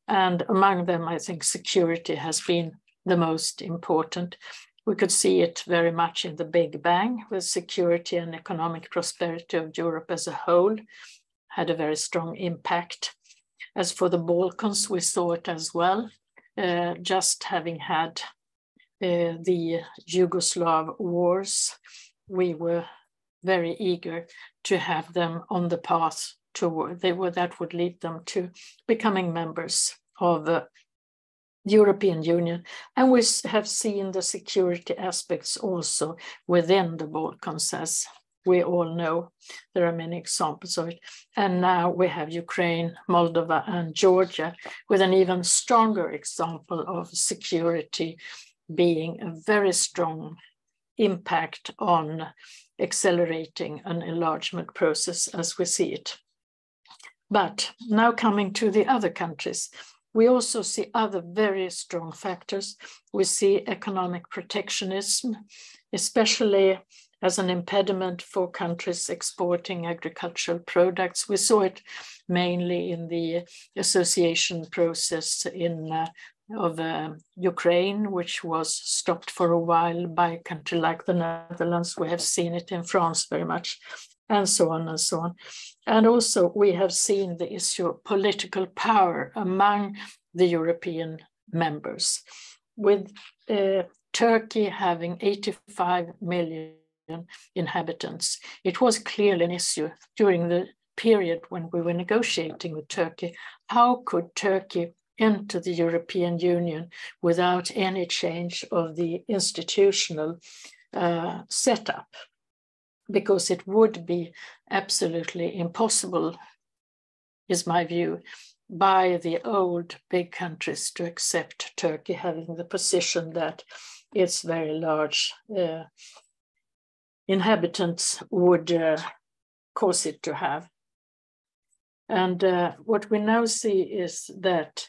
And among them, I think security has been the most important. We could see it very much in the Big Bang, with security and economic prosperity of Europe as a whole had a very strong impact. As for the Balkans, we saw it as well, just having had the Yugoslav wars. We were very eager to have them on the path toward that would lead them to becoming members of the European Union. And we have seen the security aspects also within the Balkans, as we all know. There are many examples of it. And now we have Ukraine, Moldova, and Georgia with an even stronger example of security being a very strong impact on accelerating an enlargement process as we see it. But now coming to the other countries, we also see other very strong factors. We see economic protectionism, especially as an impediment for countries exporting agricultural products. We saw it mainly in the association process of Ukraine, which was stopped for a while by a country like the Netherlands. We have seen it in France very much, and so on and so on. And also we have seen the issue of political power among the European members, with Turkey having 85 million inhabitants. It was clearly an issue during the period when we were negotiating with Turkey. How could Turkey enter the European Union without any change of the institutional setup? Because it would be absolutely impossible, is my view, by the old big countries to accept Turkey having the position that its very large inhabitants would cause it to have. And what we now see is that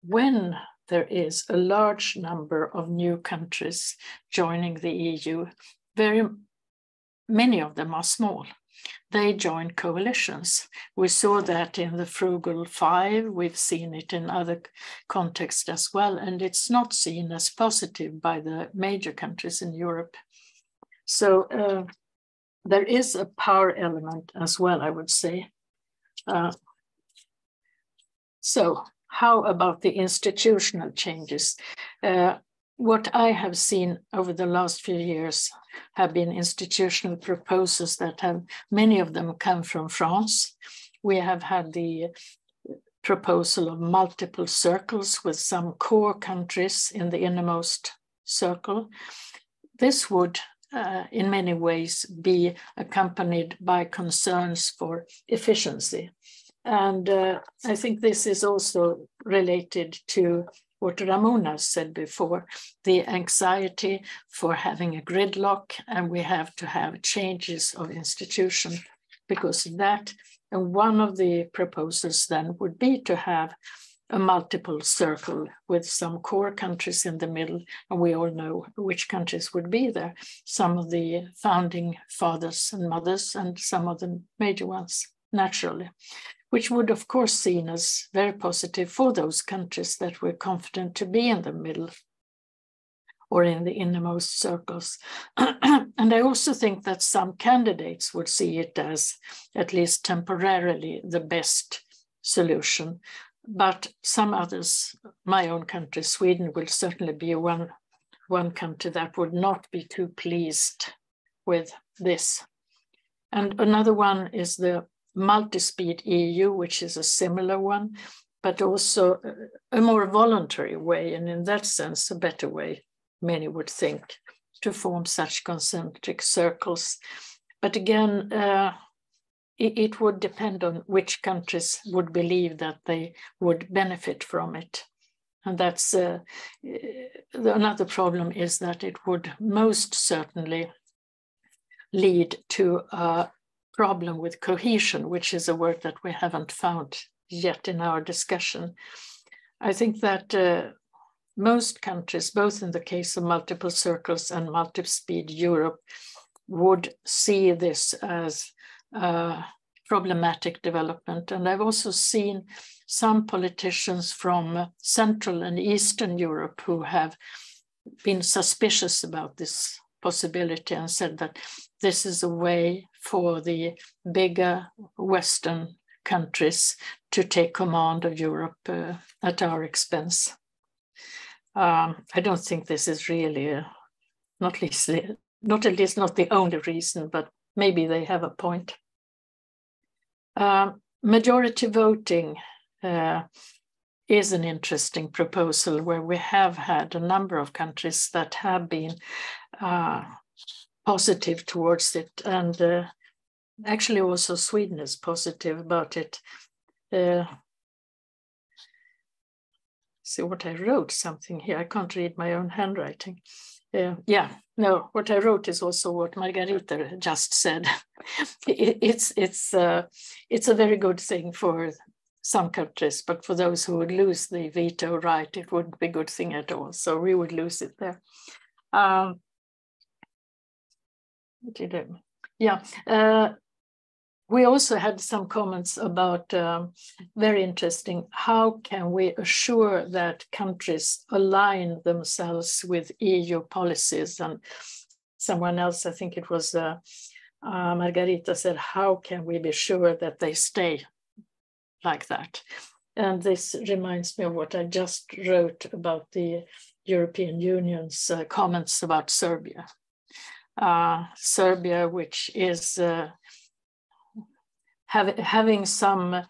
when there is a large number of new countries joining the EU, very many of them are small. They join coalitions. We saw that in the Frugal Five. We've seen it in other contexts as well. And it's not seen as positive by the major countries in Europe. So there is a power element as well, I would say. So how about the institutional changes? What I have seen over the last few years have been institutional proposals that have, many of them come from France. We have had the proposal of multiple circles with some core countries in the innermost circle. This would, in many ways, be accompanied by concerns for efficiency. And I think this is also related to what Ramona said before, the anxiety for having a gridlock, and we have to have changes of institution because of that. And one of the proposals then would be to have a multiple circle with some core countries in the middle, and we all know which countries would be there. Some of the founding fathers and mothers, and some of the major ones, naturally, which would of course seen as very positive for those countries that were confident to be in the middle or in the innermost circles. And I also think that some candidates would see it as, at least temporarily, the best solution. But some others, my own country, Sweden, will certainly be one country that would not be too pleased with this. And another one is the multi-speed EU, which is a similar one, but also a more voluntary way, and in that sense, a better way, many would think, to form such concentric circles. But again, it would depend on which countries would believe that they would benefit from it. And that's another problem, is that it would most certainly lead to a problem with cohesion, which is a word that we haven't found yet in our discussion. I think that most countries, both in the case of multiple circles and multi-speed Europe, would see this as problematic development. And I've also seen some politicians from Central and Eastern Europe who have been suspicious about this possibility and said that this is a way for the bigger Western countries to take command of Europe at our expense. I don't think this is really, not at least not the only reason, but maybe they have a point. Majority voting is an interesting proposal where we have had a number of countries that have been positive towards it, and actually also Sweden is positive about it. See what I wrote, something here. I can't read my own handwriting. What I wrote is also what Margarita just said. It's a very good thing for some countries, but for those who would lose the veto right, it wouldn't be a good thing at all. So we would lose it there. We also had some comments about, very interesting, how can we assure that countries align themselves with EU policies? And someone else, I think it was Margarita, said, how can we be sure that they stay like that? And this reminds me of what I just wrote about the European Union's comments about Serbia. Serbia, which is having some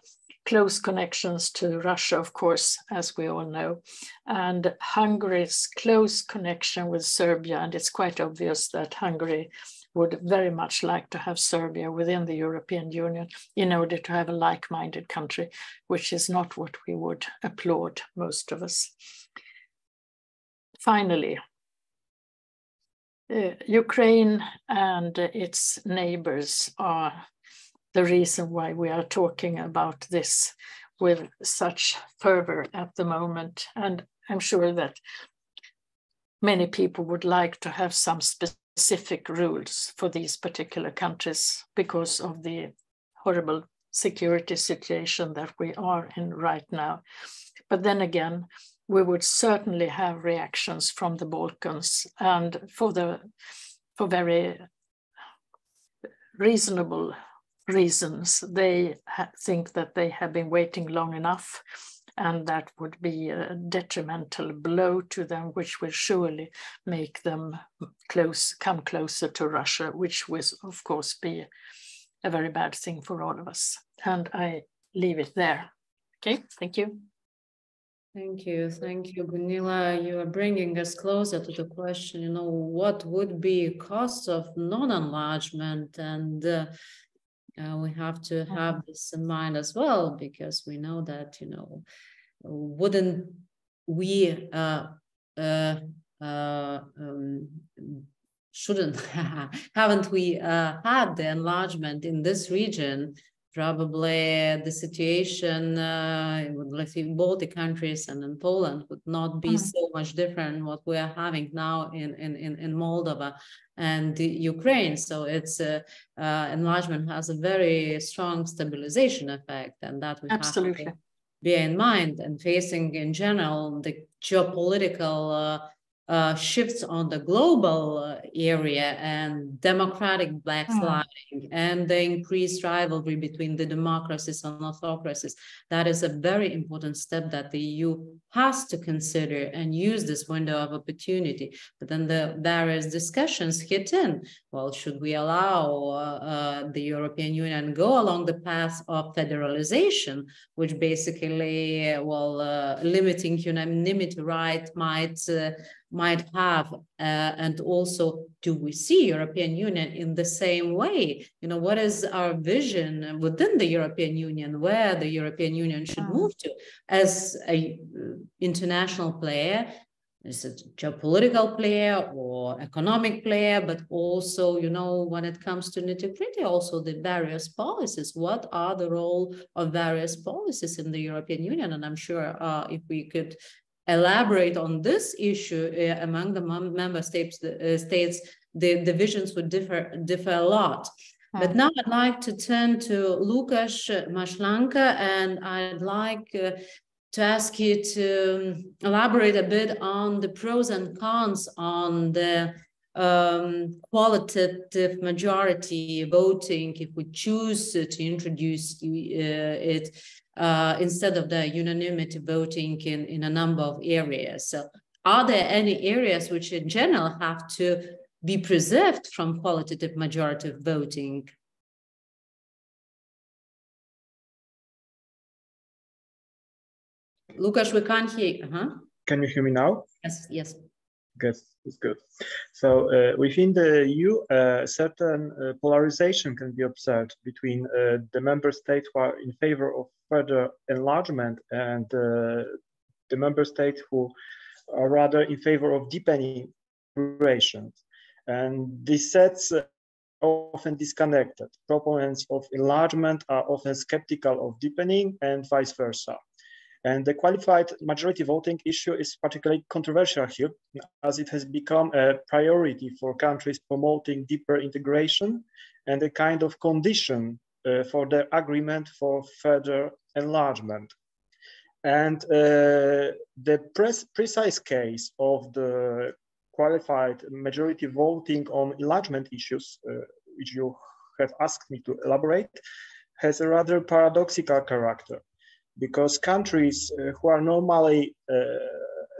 close connections to Russia, of course, as we all know, and Hungary's close connection with Serbia. And it's quite obvious that Hungary would very much like to have Serbia within the European Union in order to have a like-minded country, which is not what we would applaud, most of us. Finally, Ukraine and its neighbors are the reason why we are talking about this with such fervor at the moment. And I'm sure that many people would like to have some specific rules for these particular countries because of the horrible security situation that we are in right now. But then again, we would certainly have reactions from the Balkans, and for very reasonable reasons. They think that they have been waiting long enough, and that would be a detrimental blow to them, which will surely make them come closer to Russia, which will, of course, be a very bad thing for all of us. And I leave it there. Okay, thank you. Thank you, Gunilla. You are bringing us closer to the question, what would be costs of non-enlargement, and we have to have this in mind as well, because we know that, wouldn't we haven't we had the enlargement in this region, probably the situation let's say in Baltic countries and in Poland would not be so much different what we are having now in Moldova and Ukraine. So it's enlargement has a very strong stabilization effect, and that we have to bear in mind. And facing in general the geopolitical shifts on the global area and democratic backsliding and the increased rivalry between the democracies and autocracies, that is a very important step that the EU has to consider and use this window of opportunity. But then the various discussions hit in. Well, should we allow the European Union go along the path of federalization, which basically, limiting unanimity right might have, and also, do we see European Union in the same way? You know, what is our vision within the European Union, where the European Union should move to as a international player, as a geopolitical player or economic player, but also, you know, when it comes to nitty-gritty, also the various policies. What are the role of various policies in the European Union? And I'm sure if we could elaborate on this issue among the member states, the visions would differ a lot. But now I'd like to turn to Łukasz Maślanka, and I'd like to ask you to elaborate a bit on the pros and cons on the qualitative majority voting, if we choose to introduce it instead of the unanimity voting in a number of areas. So are there any areas which in general have to be preserved from qualitative majority voting? Łukasz, we can't hear you. Can you hear me now? Yes. Good, it's good. So within the EU, certain polarization can be observed between the member states who are in favor of further enlargement and the member states who are rather in favor of deepening relations. And these sets are often disconnected. Proponents of enlargement are often skeptical of deepening and vice versa. And the qualified majority voting issue is particularly controversial here, as it has become a priority for countries promoting deeper integration and a kind of condition for the agreement for further enlargement. And the precise case of the qualified majority voting on enlargement issues, which you have asked me to elaborate, has a rather paradoxical character. Because countries who are normally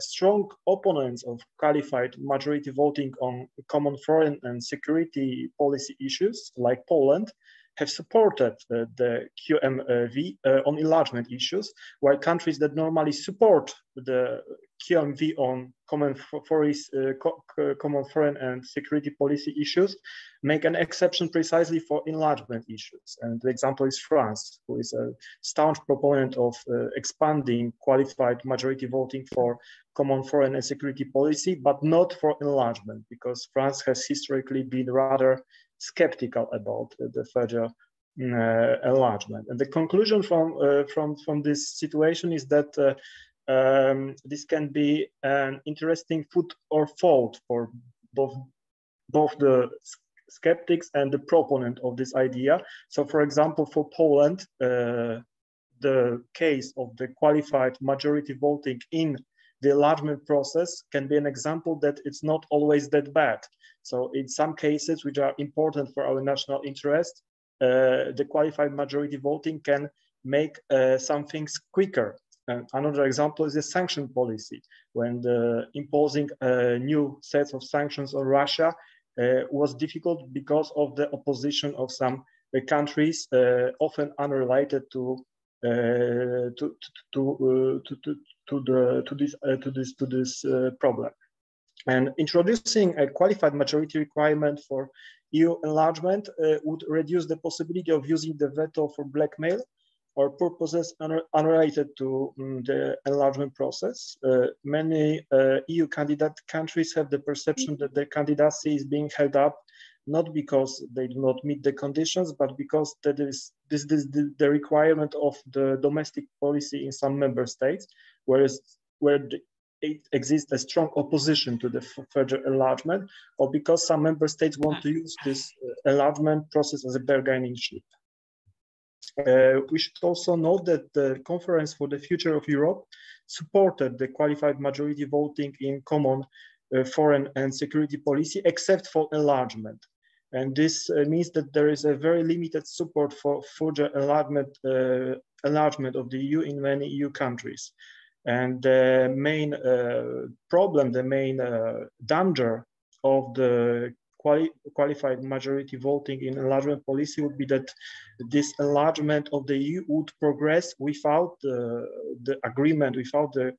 strong opponents of qualified majority voting on common foreign and security policy issues, like Poland, have supported the QMV on enlargement issues, while countries that normally support the QMV on common foreign and security policy issues make an exception precisely for enlargement issues. And the example is France, who is a staunch proponent of expanding qualified majority voting for common foreign and security policy, but not for enlargement, because France has historically been rather skeptical about the further enlargement. And the conclusion from this situation is that this can be an interesting food or fault for both the skeptics and the proponent of this idea. So, for example, for Poland, the case of the qualified majority voting in the enlargement process can be an example that it's not always that bad. So in some cases which are important for our national interest, the qualified majority voting can make some things quicker. And another example is the sanction policy, when imposing new sets of sanctions on Russia was difficult because of the opposition of some countries, often unrelated to this problem. And introducing a qualified majority requirement for EU enlargement would reduce the possibility of using the veto for blackmail or purposes unrelated to the enlargement process. Many EU candidate countries have the perception that their candidacy is being held up not because they do not meet the conditions, but because that is the requirement of the domestic policy in some member states, where it exists a strong opposition to the further enlargement, or because some member states want to use this enlargement process as a bargaining chip. We should also note that the Conference for the Future of Europe supported the qualified majority voting in common foreign and security policy, except for enlargement. And this means that there is a very limited support for further enlargement of the EU in many EU countries. And the main problem, the main danger of the qualified majority voting in enlargement policy would be that this enlargement of the EU would progress without the agreement, without the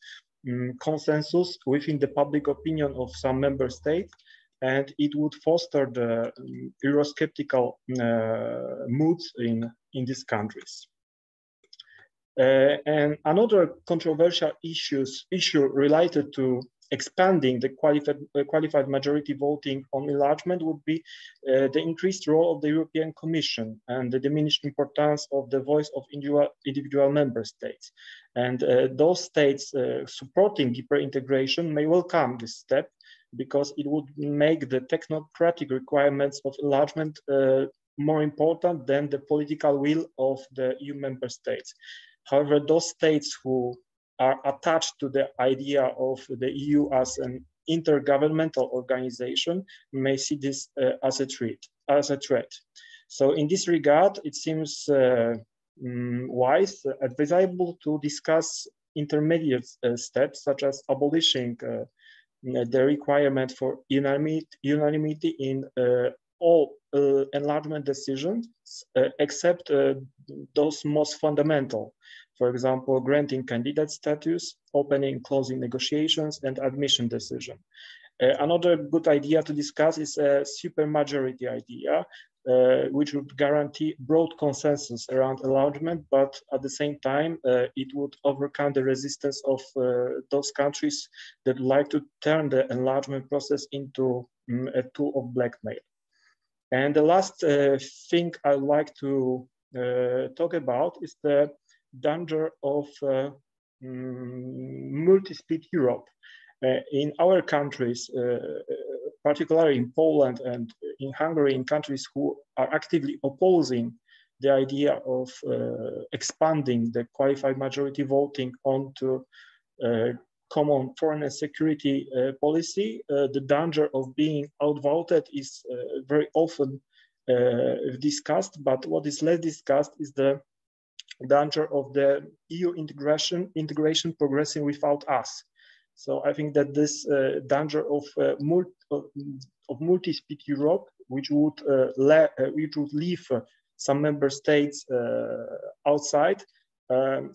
consensus within the public opinion of some member states, and it would foster the Eurosceptical moods in these countries. And another controversial issue related to expanding the qualified majority voting on enlargement would be the increased role of the European Commission and the diminished importance of the voice of individual member states. And those states supporting deeper integration may welcome this step, because it would make the technocratic requirements of enlargement more important than the political will of the EU member states. However, those states who are attached to the idea of the EU as an intergovernmental organization may see this as a threat. So in this regard, it seems wise, advisable to discuss intermediate steps, such as abolishing the requirement for unanimity in all enlargement decisions, except those most fundamental. For example, granting candidate status, opening and closing negotiations, and admission decision. Another good idea to discuss is a supermajority idea, which would guarantee broad consensus around enlargement, but at the same time, it would overcome the resistance of those countries that like to turn the enlargement process into a tool of blackmail. And the last thing I'd like to talk about is the danger of multi-speed Europe. In our countries, particularly in Poland and in Hungary, in countries who are actively opposing the idea of expanding the qualified majority voting onto common foreign and security policy, the danger of being outvoted is very often discussed, but what is less discussed is the danger of the EU integration progressing without us. So I think that this danger of multi-speed Europe, which would leave some member states outside,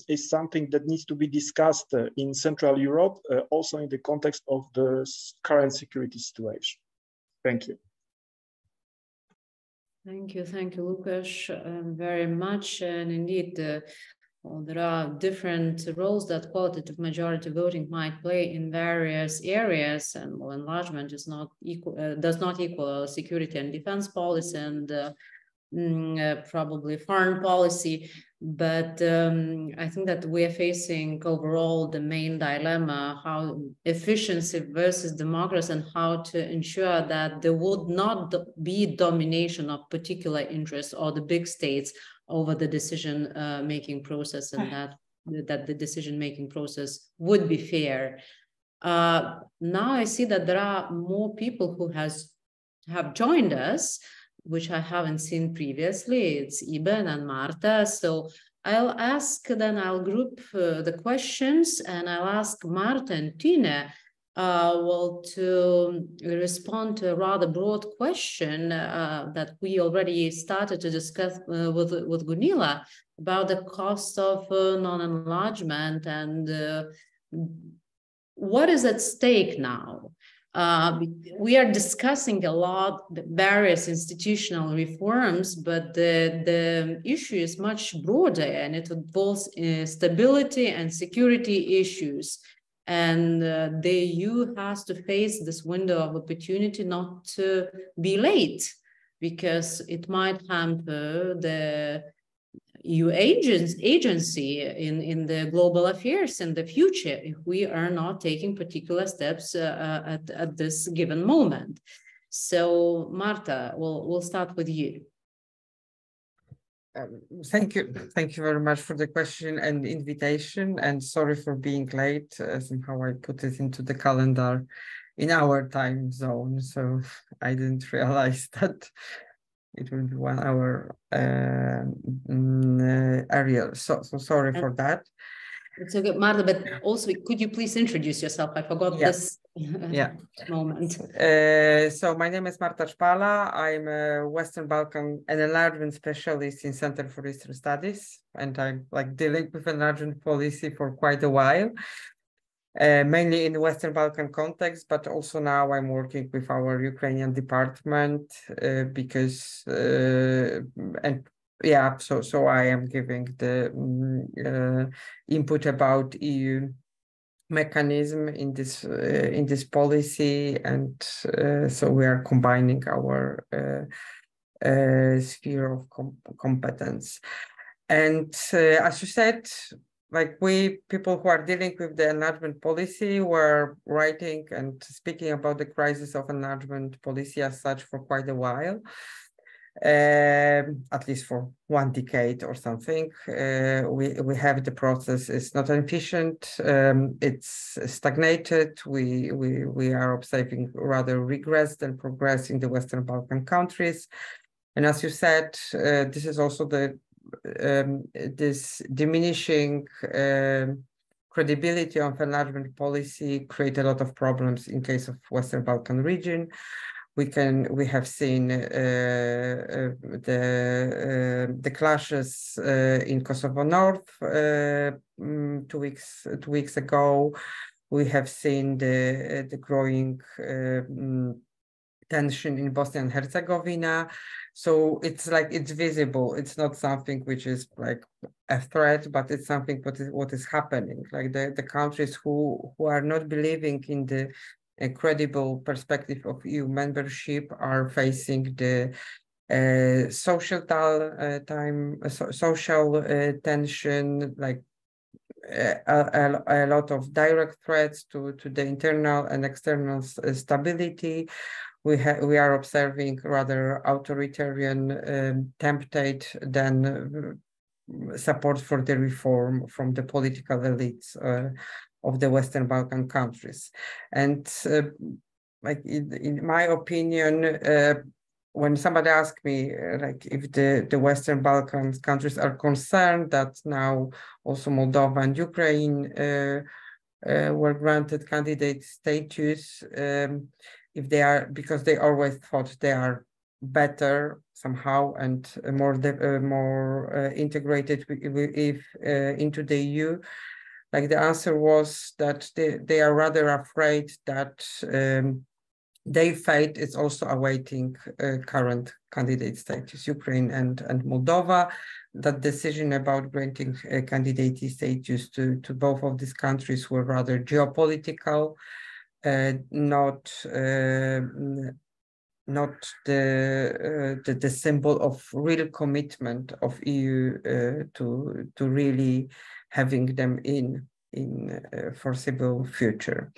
is something that needs to be discussed in Central Europe, also in the context of the current security situation. Thank you. Thank you, Lukasz, very much. And indeed, there are different roles that qualitative majority voting might play in various areas, and enlargement is not equal, does not equal security and defense policy and probably foreign policy. But I think that we are facing overall the main dilemma, how efficiency versus democracy, and how to ensure that there would not be domination of particular interests or the big states over the decision-making process, and that the decision-making process would be fair. Now I see that there are more people who have joined us, which I haven't seen previously. It's Iben and Marta. So I'll group the questions, and I'll ask Marta and Tine to respond to a rather broad question that we already started to discuss with Gunilla about the cost of non-enlargement and what is at stake now. we are discussing a lot the various institutional reforms, but the issue is much broader, and it involves stability and security issues. And the EU has to face this window of opportunity not to be late, because it might hamper the EU agency in the global affairs in the future if we are not taking particular steps at this given moment. So, Marta, we'll start with you. Thank you very much for the question and invitation, and sorry for being late. Somehow I put it into the calendar in our time zone, so I didn't realize that it will be 1 hour earlier. So sorry for that. It's okay, Marta, but also could you please introduce yourself? I forgot this moment. So my name is Marta Szpala. I'm a Western Balkan and enlargement specialist in Center for Eastern Studies, and I'm like dealing with enlargement policy for quite a while. Mainly in the Western Balkan context, but also now I'm working with our Ukrainian department because so I am giving the input about EU mechanism in this policy, and so we are combining our sphere of competence. And as you said, like we people who are dealing with the enlargement policy were writing and speaking about the crisis of enlargement policy as such for quite a while, at least for 1 decade or something. We have the process is not efficient. It's stagnated. We are observing rather regress than progress in the Western Balkan countries. And as you said, this is also this diminishing credibility of enlargement policy create a lot of problems in case of Western Balkan region. We have seen the clashes in Kosovo North 2 weeks ago. We have seen the growing tension in Bosnia and Herzegovina. So it's like it's visible. It's not something which is like a threat, but it's something what is happening. Like the countries who are not believing in the credible perspective of EU membership are facing the social tension, like a lot of direct threats to the internal and external stability. We are observing rather authoritarian template than support for the reform from the political elites of the Western Balkan countries. And like in my opinion, when somebody asks me like if the Western Balkan countries are concerned that now also Moldova and Ukraine were granted candidate status, if they are, because they always thought they are better somehow and more integrated into the EU. Like the answer was that they are rather afraid that their fate is also awaiting current candidate status, Ukraine and Moldova. That decision about granting candidate status to both of these countries were rather geopolitical, not the symbol of real commitment of EU to really having them in foreseeable future.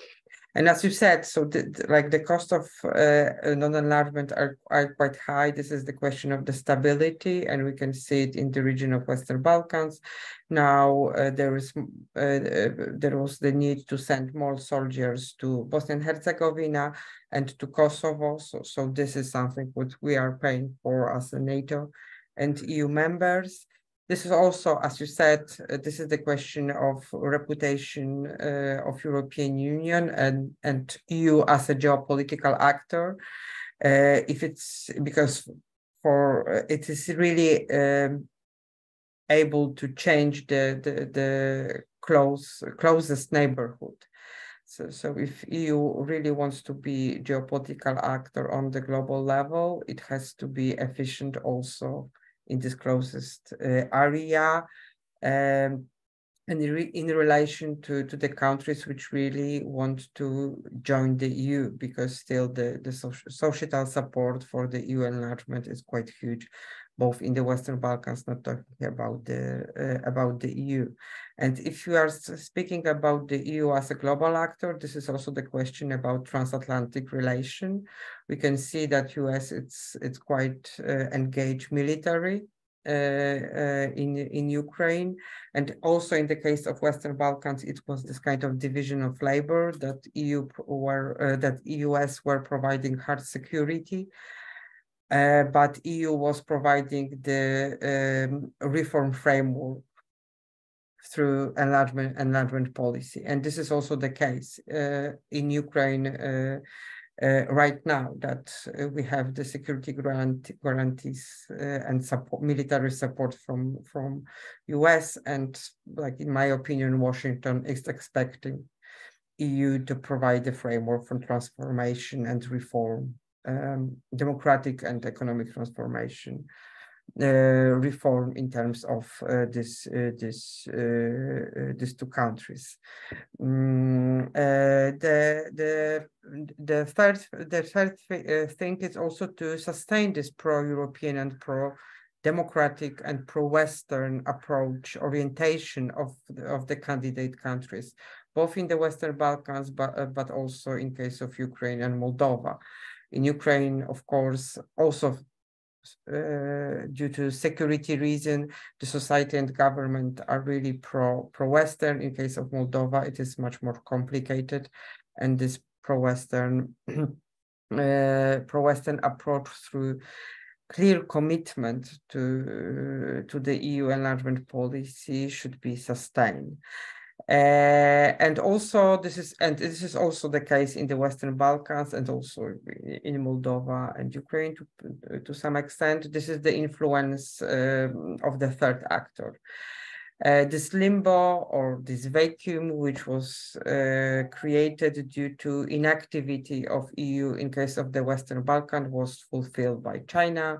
And as you said, so the cost of non-enlargement are quite high. This is the question of the stability, and we can see it in the region of Western Balkans. Now there was the need to send more soldiers to Bosnia and Herzegovina and to Kosovo. So this is something which we are paying for as a NATO and EU members. This is also, as you said, this is the question of reputation of European Union and EU as a geopolitical actor. If it's because it is really able to change the closest neighborhood. So if EU really wants to be geopolitical actor on the global level, it has to be efficient also in this closest area, and in relation to the countries which really want to join the EU, because still the societal support for the EU enlargement is quite huge, both in the Western Balkans, not talking about the EU. And if you are speaking about the EU as a global actor, this is also the question about transatlantic relation. We can see that US it's quite engaged military in Ukraine, and also in the case of Western Balkans, it was this kind of division of labor that US were providing hard security. But EU was providing the reform framework through enlargement policy. And this is also the case in Ukraine right now, that we have the security guarantees and support, military support from US. And like, in my opinion, Washington is expecting EU to provide a framework for transformation and reform, democratic and economic transformation, reform in terms of these two countries. The third thing is also to sustain this pro-European and pro-democratic and pro-Western approach orientation of the candidate countries, both in the Western Balkans, but also in case of Ukraine and Moldova. In Ukraine, of course, also due to security reason, the society and government are really pro-Western. In case of Moldova, it is much more complicated, and this pro-Western approach through clear commitment to the EU enlargement policy should be sustained. And also this is also the case in the Western Balkans, and also in Moldova and Ukraine to some extent. This is the influence of the third actor. This limbo or this vacuum, which was created due to inactivity of EU in case of the Western Balkans, was fulfilled by China,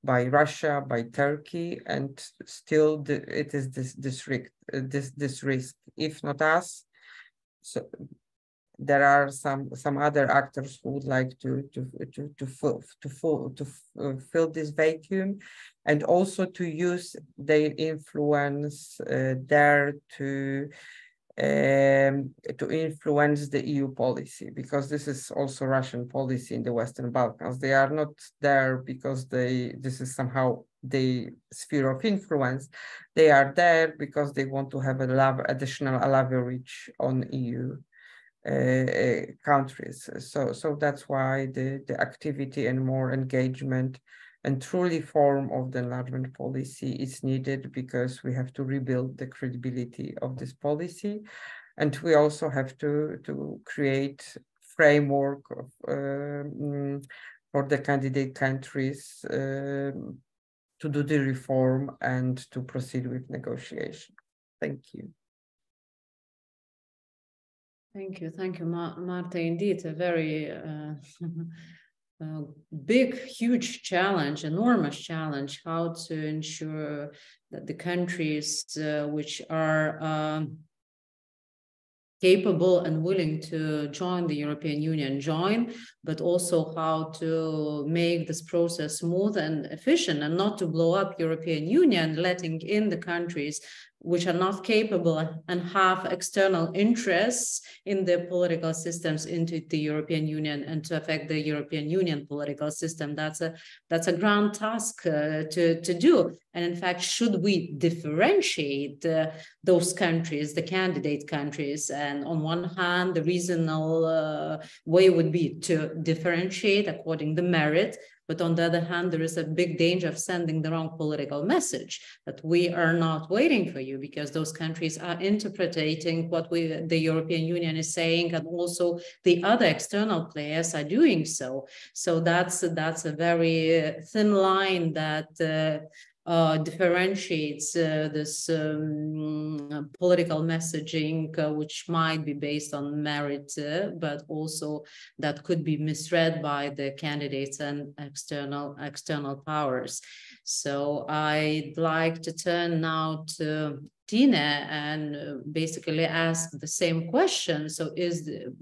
by Russia, by Turkey, and still it is this risk. If not us, so there are some other actors who would like to fill this vacuum, and also to use their influence there to influence the EU policy, because this is also Russian policy in the Western Balkans. They are not there because this is somehow the sphere of influence. They are there because they want to have additional leverage on EU countries. So that's why the activity and more engagement and true reform of the enlargement policy is needed, because we have to rebuild the credibility of this policy. And we also have to create framework for the candidate countries to do the reform and to proceed with negotiation. Thank you. Thank you, Marta. Indeed, a very big, huge challenge, enormous challenge, how to ensure that the countries which are capable and willing to join the European Union join, but also how to make this process smooth and efficient, and not to blow up European Union, letting in the countries which are not capable and have external interests in their political systems into the European Union, and to affect the European Union political system. That's a grand task to do. And in fact, should we differentiate those countries, the candidate countries? And on one hand, the reasonable way would be to differentiate according to merit. But on the other hand, there is a big danger of sending the wrong political message, that we are not waiting for you, because those countries are interpreting what the European Union is saying, and also the other external players are doing so. So that's a very thin line that differentiates this political messaging, which might be based on merit, but also that could be misread by the candidates and external powers. So I'd like to turn now to Tina and basically ask the same question. So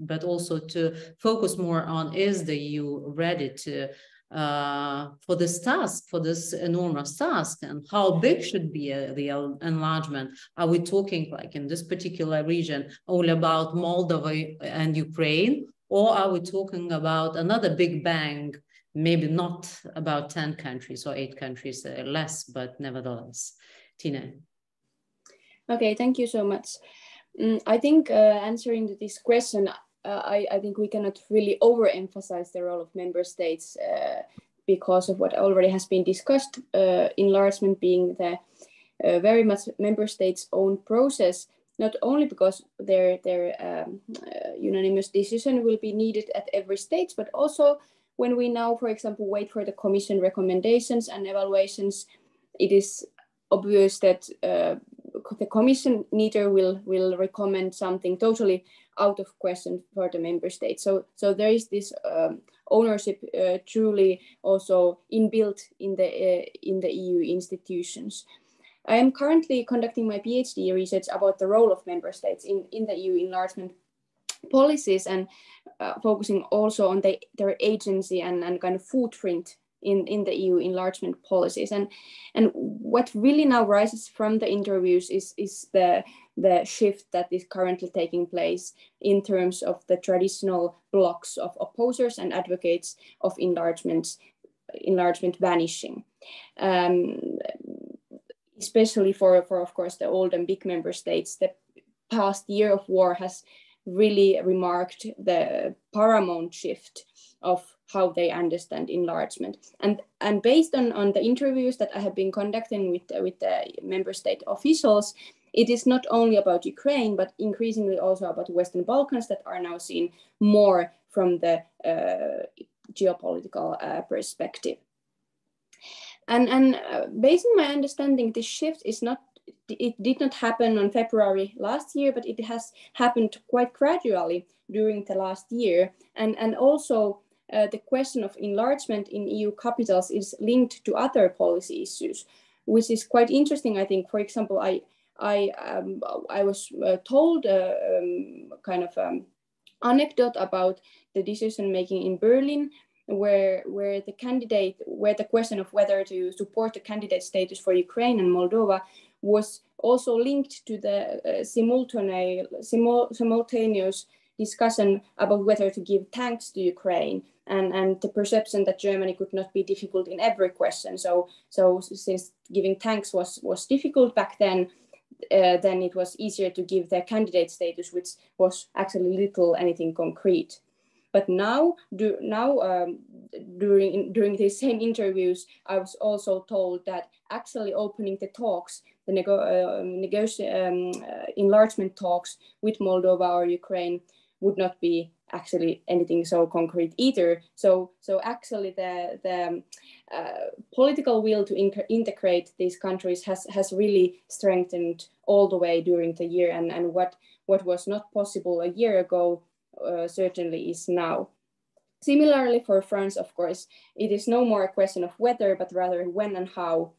but also to focus more on, is the EU ready to for this task, for this enormous task, and how big should be the enlargement? Are we talking, like in this particular region, only about Moldova and Ukraine, or are we talking about another big bang, maybe not about 10 countries or 8 countries, less, but nevertheless? Tina. Okay, thank you so much. I think answering to this question, I think we cannot really overemphasize the role of member states because of what already has been discussed, enlargement being the very much member states' own process, not only because their unanimous decision will be needed at every stage, but also when we now, for example, wait for the Commission recommendations and evaluations, it is obvious that the Commission neither will recommend something totally out of question for the member states. So there is this ownership truly also inbuilt in the EU institutions. I am currently conducting my PhD research about the role of member states in the EU enlargement policies, and focusing also on their agency and kind of footprint in the EU enlargement policies. And what really now rises from the interviews is the shift that is currently taking place in terms of the traditional blocks of opposers and advocates of enlargement vanishing. Especially for of course the old and big member states, the past year of war has really remarked the paramount shift of how they understand enlargement. And based on the interviews that I have been conducting with the member state officials, it is not only about Ukraine, but increasingly also about the Western Balkans that are now seen more from the geopolitical perspective. And based on my understanding, this shift it did not happen on February last year, but it has happened quite gradually during the last year. And also the question of enlargement in EU capitals is linked to other policy issues, which is quite interesting, I think. For example, I was told kind of anecdote about the decision making in Berlin, where the question of whether to support the candidate status for Ukraine and Moldova was also linked to the simultaneous discussion about whether to give tanks to Ukraine, and the perception that Germany could not be difficult in every question. So since giving tanks was difficult back then it was easier to give their candidate status, which was actually little anything concrete. But now during these same interviews, I was also told that actually opening the talks, the enlargement talks with Moldova or Ukraine would not be actually anything so concrete either. So actually the political will to integrate these countries has really strengthened all the way during the year, and what was not possible a year ago certainly is now. Similarly for France, of course, it is no more a question of whether, but rather when and how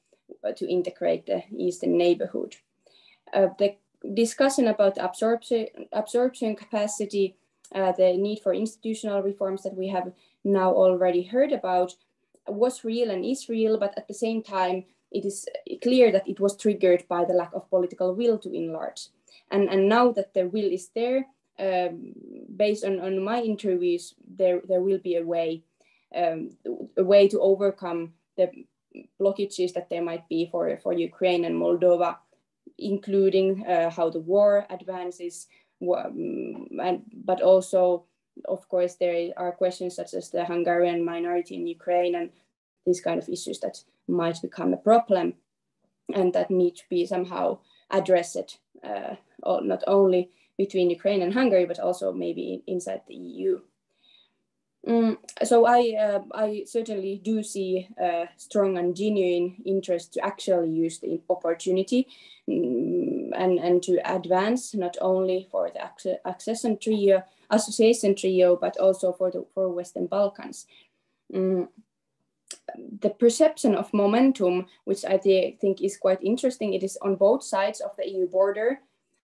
to integrate the Eastern neighborhood. The discussion about absorption capacity, the need for institutional reforms that we have now already heard about was real and is real, but at the same time, it is clear that it was triggered by the lack of political will to enlarge. And now that the will is there, based on my interviews, there will be a way to overcome the blockages that there might be for Ukraine and Moldova, including how the war advances, but also, of course, there are questions such as the Hungarian minority in Ukraine and these kind of issues that might become a problem and that need to be somehow addressed, not only between Ukraine and Hungary, but also maybe inside the EU. So I certainly do see a strong and genuine interest to actually use the opportunity and to advance not only for the association trio, but also for Western Balkans. The perception of momentum, which I think is quite interesting, it is on both sides of the EU border.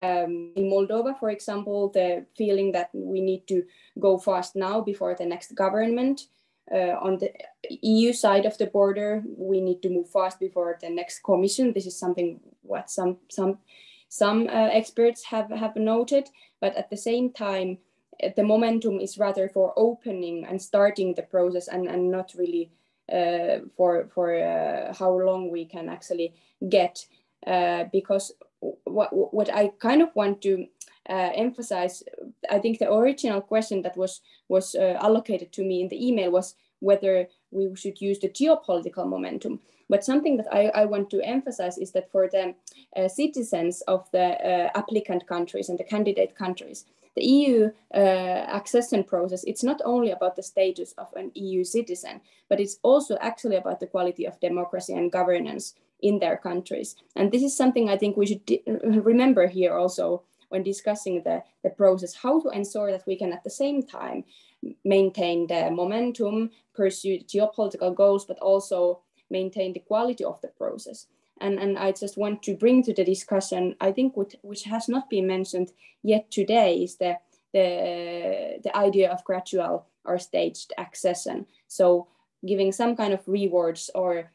In Moldova, for example, the feeling that we need to go fast now before the next government. On the EU side of the border, we need to move fast before the next commission. This is something what some experts have noted, but at the same time, the momentum is rather for opening and starting the process and not really for how long we can actually get, because what I kind of want to emphasize, I think the original question that was allocated to me in the email was whether we should use the geopolitical momentum. But something that I want to emphasize is that for the citizens of the applicant countries and the candidate countries, the EU accession process, it's not only about the status of an EU citizen, but it's also actually about the quality of democracy and governance in their countries. And this is something I think we should remember here also when discussing the process, how to ensure that we can at the same time maintain the momentum, pursue geopolitical goals, but also maintain the quality of the process. And I just want to bring to the discussion, I think which has not been mentioned yet today, is the idea of gradual or staged accession. So giving some kind of rewards or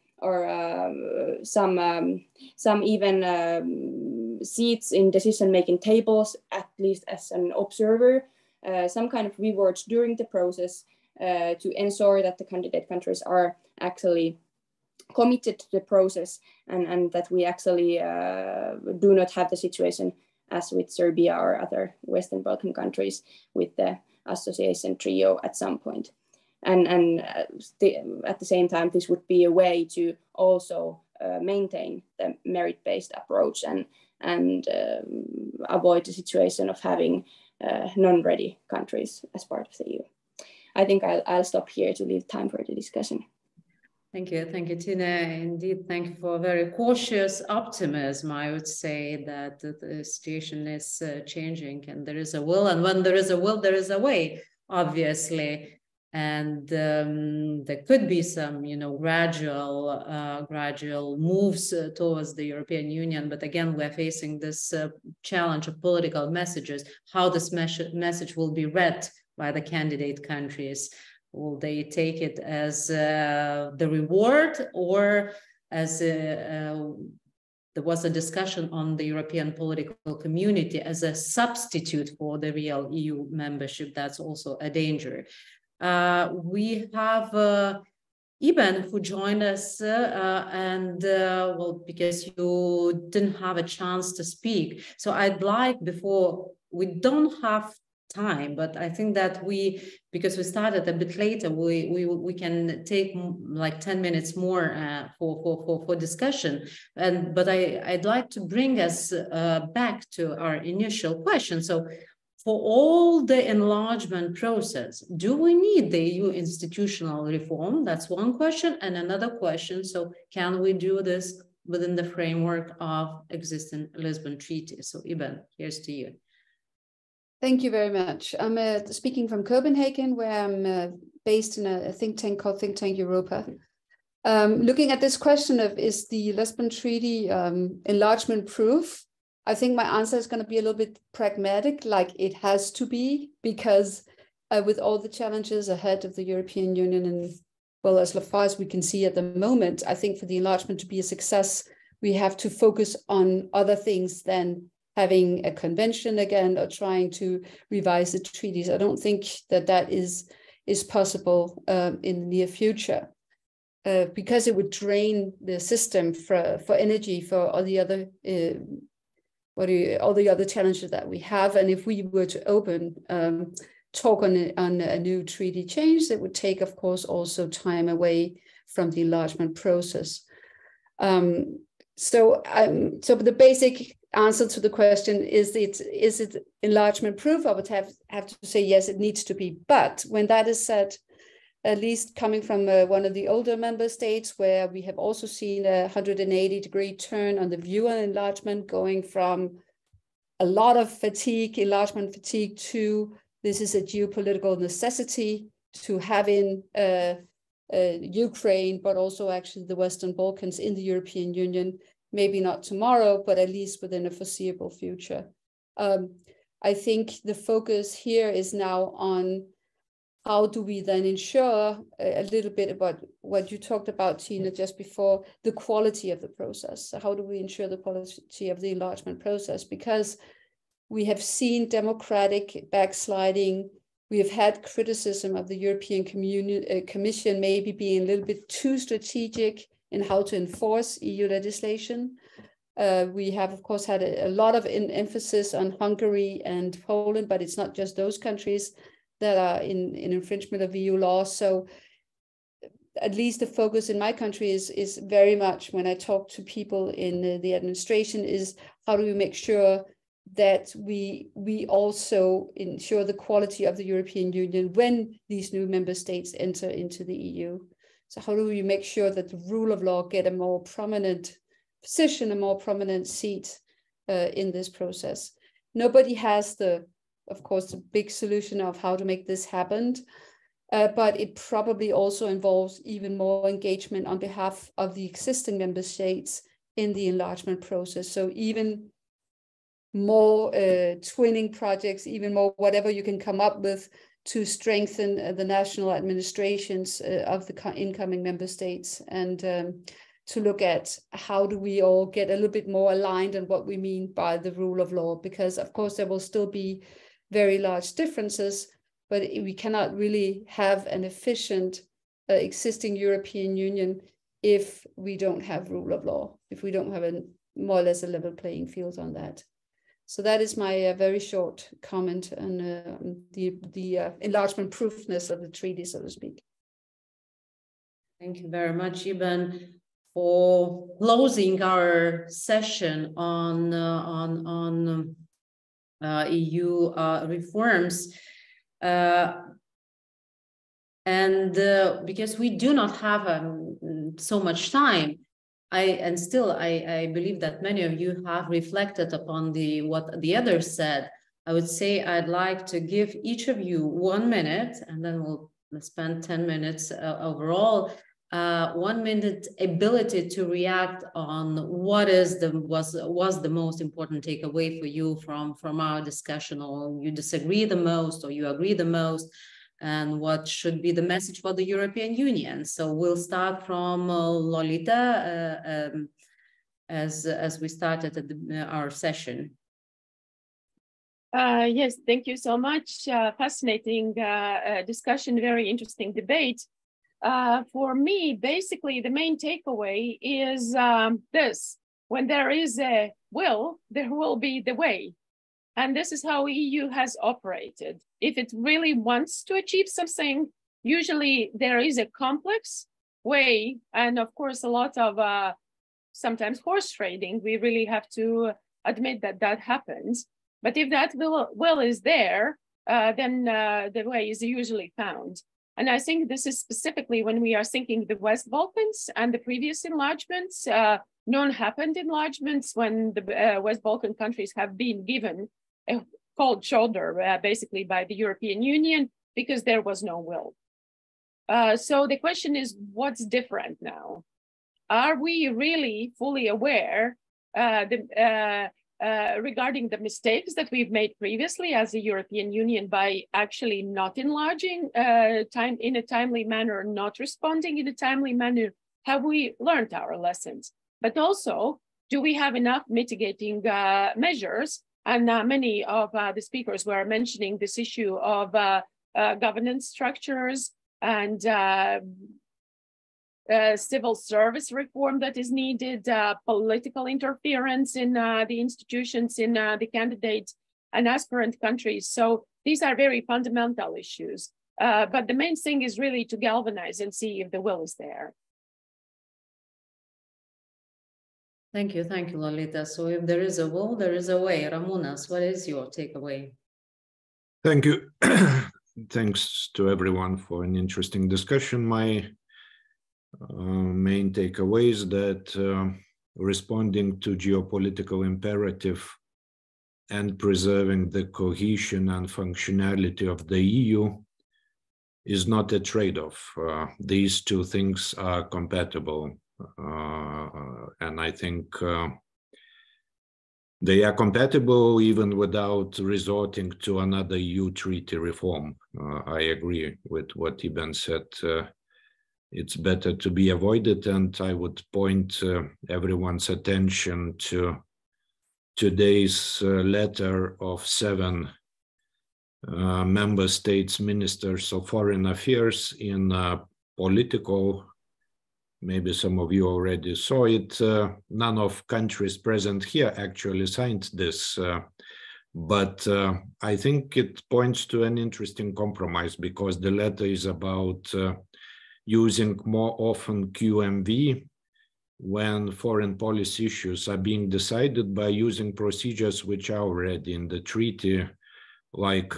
some even seats in decision-making tables, at least as an observer, some kind of rewards during the process to ensure that the candidate countries are actually committed to the process and that we actually do not have the situation as with Serbia or other Western Balkan countries with the association trio at some point. And at the same time, this would be a way to also maintain the merit-based approach and avoid the situation of having non-ready countries as part of the EU. I think I'll stop here to leave time for the discussion. Thank you, Tina. Indeed, thank you for a very cautious optimism. I would say that the situation is changing and there is a will, and when there is a will, there is a way, obviously. And there could be some, gradual moves towards the European Union. But again, we're facing this challenge of political messages, how this message will be read by the candidate countries. Will they take it as the reward, or as there was a discussion on the European political community as a substitute for the real EU membership? That's also a danger. We have Iben who joined us well, because you didn't have a chance to speak. So I'd like, before, we don't have time, but I think that because we started a bit later, we can take like 10 minutes more for discussion. But I'd like to bring us back to our initial question. So for all the enlargement process, do we need the EU institutional reform? That's one question. And another question, so can we do this within the framework of existing Lisbon Treaty? So Iben, here's to you. Thank you very much. I'm speaking from Copenhagen, where I'm based in a think tank called Think Tank Europa. Looking at this question of, is the Lisbon Treaty enlargement proof? I think my answer is going to be a little bit pragmatic, like it has to be, because with all the challenges ahead of the European Union, and well, as far as we can see at the moment, I think for the enlargement to be a success, we have to focus on other things than having a convention again or trying to revise the treaties. I don't think that is possible in the near future, because it would drain the system for energy for all the other all the other challenges that we have. And if we were to open talk on a new treaty change, it would take, of course, also time away from the enlargement process. So the basic answer to the question is it enlargement proof? I would have to say yes, it needs to be. But when that is said, at least coming from one of the older member states, where we have also seen a 180-degree turn on the view on enlargement, going from a lot of fatigue, enlargement fatigue, to this is a geopolitical necessity, to having Ukraine, but also actually the Western Balkans in the European Union, maybe not tomorrow, but at least within a foreseeable future. I think the focus here is now on how do we then ensure a little bit about what you talked about, Tina, just before, the quality of the process. So how do we ensure the quality of the enlargement process? Because we have seen democratic backsliding. We have had criticism of the European Commission maybe being a little bit too strategic in how to enforce EU legislation. We have, of course, had a lot of emphasis on Hungary and Poland, but it's not just those countries that are in infringement of EU law. So at least the focus in my country is very much, when I talk to people in the administration, is how do we make sure that we also ensure the quality of the European Union when these new member states enter into the EU. So how do we make sure that the rule of law get a more prominent position, a more prominent seat in this process? Nobody has of course, the big solution of how to make this happen, but it probably also involves even more engagement on behalf of the existing member states in the enlargement process. So even more twinning projects, even more whatever you can come up with to strengthen the national administrations of the incoming member states, and to look at how do we all get a little bit more aligned on what we mean by the rule of law, because of course there will still be very large differences, but we cannot really have an efficient existing European Union if we don't have rule of law, if we don't have a more or less a level playing field on that. So that is my very short comment on the enlargement proofness of the treaty, so to speak. Thank you very much, Iben, for closing our session on EU reforms. And because we do not have so much time, I believe that many of you have reflected upon what the others said. I would say I'd like to give each of you 1 minute, and then we'll spend 10 minutes overall. 1 minute ability to react on what was the most important takeaway for you from our discussion, or you disagree the most, or you agree the most, and what should be the message for the European Union. So we'll start from Lolita as we started our session. Yes, thank you so much. Fascinating discussion, very interesting debate. For me, basically, the main takeaway is this: when there is a will, there will be the way. And this is how EU has operated. If it really wants to achieve something, usually there is a complex way, and of course, a lot of sometimes horse trading. We really have to admit that that happens. But if that will is there, then the way is usually found. And I think this is specifically when we are thinking the West Balkans and the previous enlargements, non-happened enlargements, when the West Balkan countries have been given a cold shoulder, basically by the European Union, because there was no will. So the question is, what's different now? Are we really fully aware regarding the mistakes that we've made previously as a European Union by actually not enlarging in a timely manner, not responding in a timely manner? Have we learned our lessons? But also, do we have enough mitigating measures? And many of the speakers were mentioning this issue of governance structures and civil service reform that is needed, political interference in the institutions in the candidate and aspirant countries. So these are very fundamental issues. But the main thing is really to galvanize and see if the will is there. Thank you, Lolita. So if there is a will, there is a way. Ramunas, what is your takeaway? Thank you. thanks to everyone for an interesting discussion. My main takeaway is that responding to geopolitical imperative and preserving the cohesion and functionality of the EU is not a trade-off. These two things are compatible, and I think they are compatible even without resorting to another EU treaty reform. I agree with what Iben said. It's better to be avoided, and I would point everyone's attention to today's letter of 7 member states ministers of foreign affairs in political. Maybe some of you already saw it. None of countries present here actually signed this, but I think it points to an interesting compromise, because the letter is about using more often QMV when foreign policy issues are being decided by using procedures which are already in the treaty, like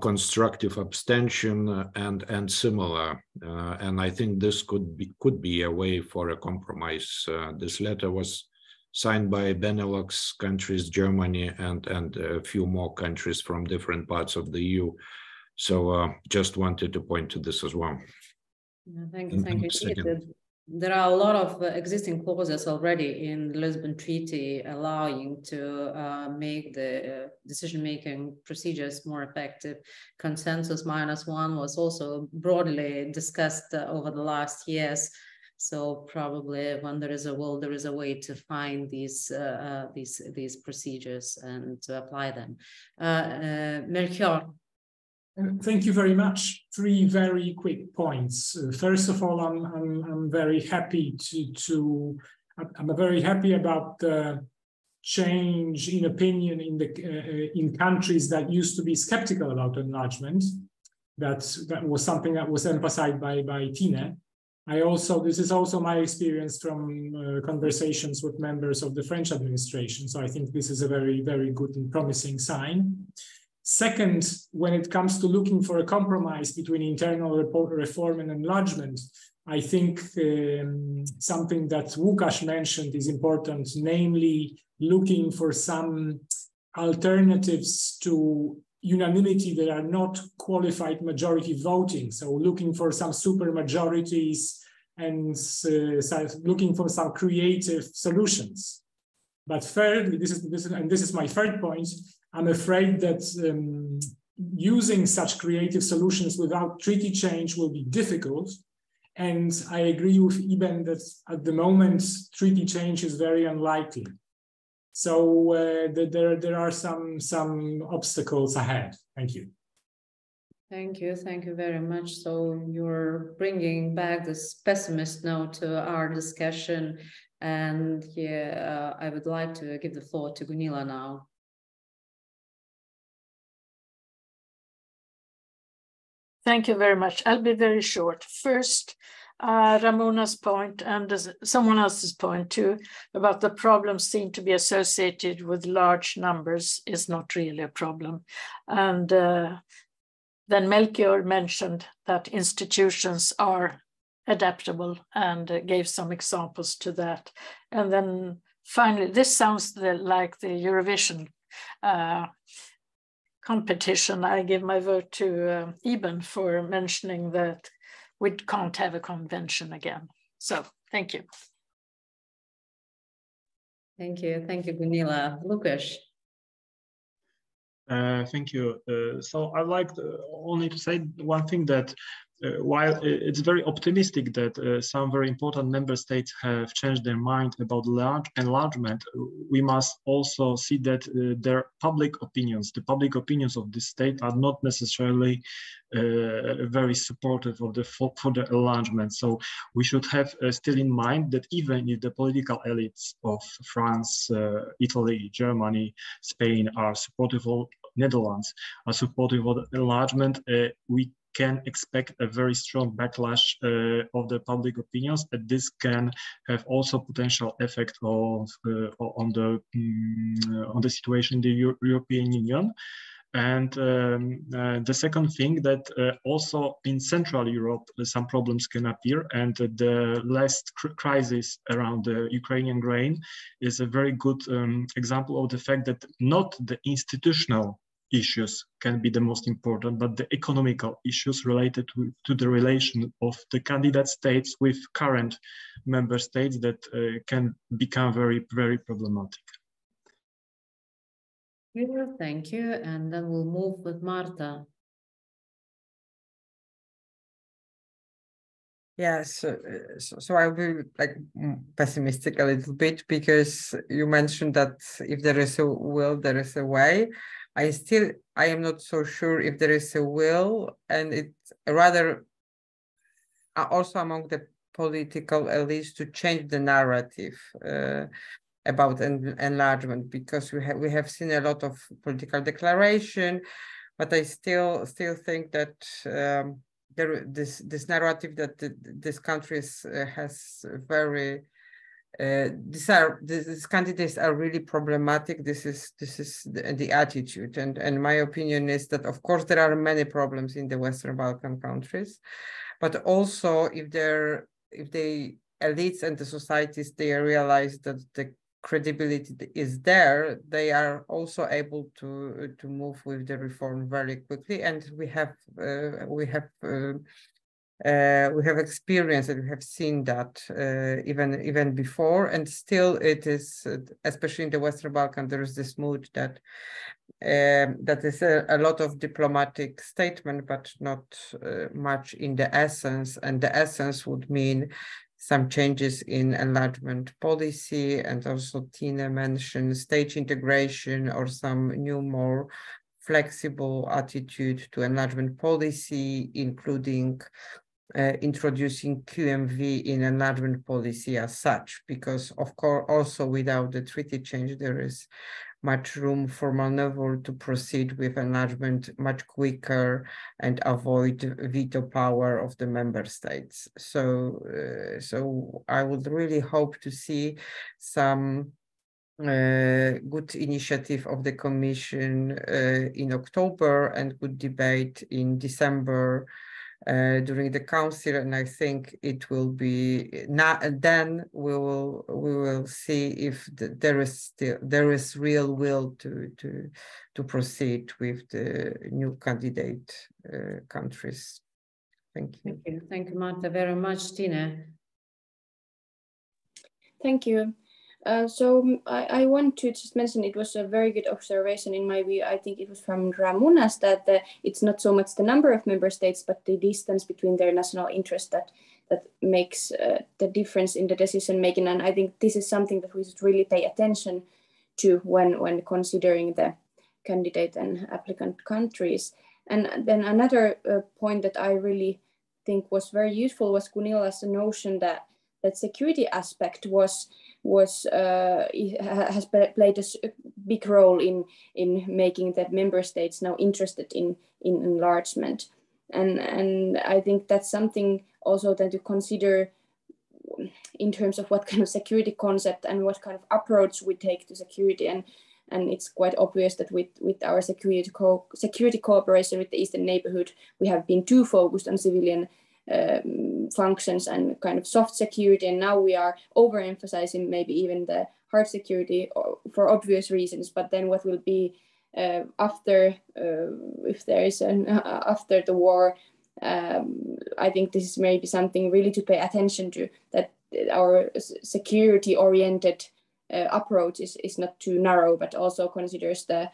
constructive abstention and similar. And I think this could be a way for a compromise. This letter was signed by Benelux countries, Germany, and a few more countries from different parts of the EU. So just wanted to point to this as well. Yeah, thank you. There are a lot of existing clauses already in the Lisbon Treaty allowing to make the decision-making procedures more effective. Consensus -1 was also broadly discussed over the last years. So probably when there is a will, there is a way to find these procedures and to apply them. Melchior. Thank you very much. 3 very quick points. First of all, I'm very happy I'm very happy about the change in opinion in countries that used to be skeptical about enlargement. That was something that was emphasized by Tine. This is also my experience from conversations with members of the French administration. So I think this is a very, very good and promising sign. Second, when it comes to looking for a compromise between internal reform and enlargement, I think something that Łukasz mentioned is important, namely looking for some alternatives to unanimity that are not qualified majority voting. So looking for some super majorities and looking for some creative solutions. But thirdly, this is my third point, I'm afraid that using such creative solutions without treaty change will be difficult. And I agree with Iben that at the moment, treaty change is very unlikely. So there are some obstacles ahead. Thank you. Thank you very much. So you're bringing back this pessimist note to our discussion. And yeah, I would like to give the floor to Gunilla now. Thank you very much. I'll be very short. First, Ramona's point and someone else's point too about the problems seem to be associated with large numbers is not really a problem. And then Melchior mentioned that institutions are adaptable and gave some examples to that. And then finally, this sounds like the Eurovision competition. I give my vote to Iben for mentioning that we can't have a convention again. So thank you. Thank you, Gunilla. Łukasz. Thank you. So I'd like only to say one thing, that while it's very optimistic that some very important member states have changed their mind about large enlargement, we must also see that their public opinions, the public opinions of the state, are not necessarily very supportive of for the enlargement. So we should have still in mind that even if the political elites of France, Italy, Germany, Spain are supportive of Netherlands are supportive of enlargement, we can expect a very strong backlash of the public opinions, and this can have also potential effect on the situation in the European Union. And the second thing that also in Central Europe, some problems can appear, and the last crisis around the Ukrainian grain is a very good example of the fact that not the institutional issues can be the most important, but the economical issues related to the relation of the candidate states with current member states that can become very, very problematic. Thank you. And then we'll move with Marta. Yes, so I'll be like pessimistic a little bit, because you mentioned that if there is a will, there is a way. I am not so sure if there is a will, and it's rather also among the political elites to change the narrative about enlargement, because we have seen a lot of political declaration, but I still think that this narrative that this country has very these candidates are really problematic. This is the attitude, and my opinion is that of course there are many problems in the Western Balkan countries, but also if the elites and the societies, they realize that the credibility is there, they are also able to move with the reform very quickly, and we have experienced and we have seen that even before, and still it is, especially in the Western Balkans, there is this mood that is a lot of diplomatic statement, but not much in the essence, and the essence would mean some changes in enlargement policy, and also Tina mentioned state integration or some new, more flexible attitude to enlargement policy, including introducing QMV in enlargement policy as such, because of course also without the treaty change there is much room for maneuver to proceed with enlargement much quicker and avoid veto power of the member states. So I would really hope to see some good initiative of the Commission in October, and good debate in December during the council, and I think it will be then we will see if there is real will to proceed with the new candidate countries. Thank you. Thank you, Marta, very much. Tina. Thank you. So I want to just mention, it was a very good observation in my view. I think it was from Ramunas that it's not so much the number of member states, but the distance between their national interest that makes the difference in the decision making. And I think this is something that we should really pay attention to when considering the candidate and applicant countries. And then another point that I really think was very useful was Gunila's notion that security aspect has played a big role in making that member states now interested in enlargement, and I think that's something also then to consider in terms of what kind of security concept and what kind of approach we take to security, and it's quite obvious that with our security cooperation with the Eastern neighborhood, we have been too focused on civilian functions and kind of soft security, and now we are overemphasizing maybe even the hard security for obvious reasons. But then what will be after, if there is an after the war, I think this is maybe something really to pay attention to, that our security oriented approach is not too narrow, but also considers the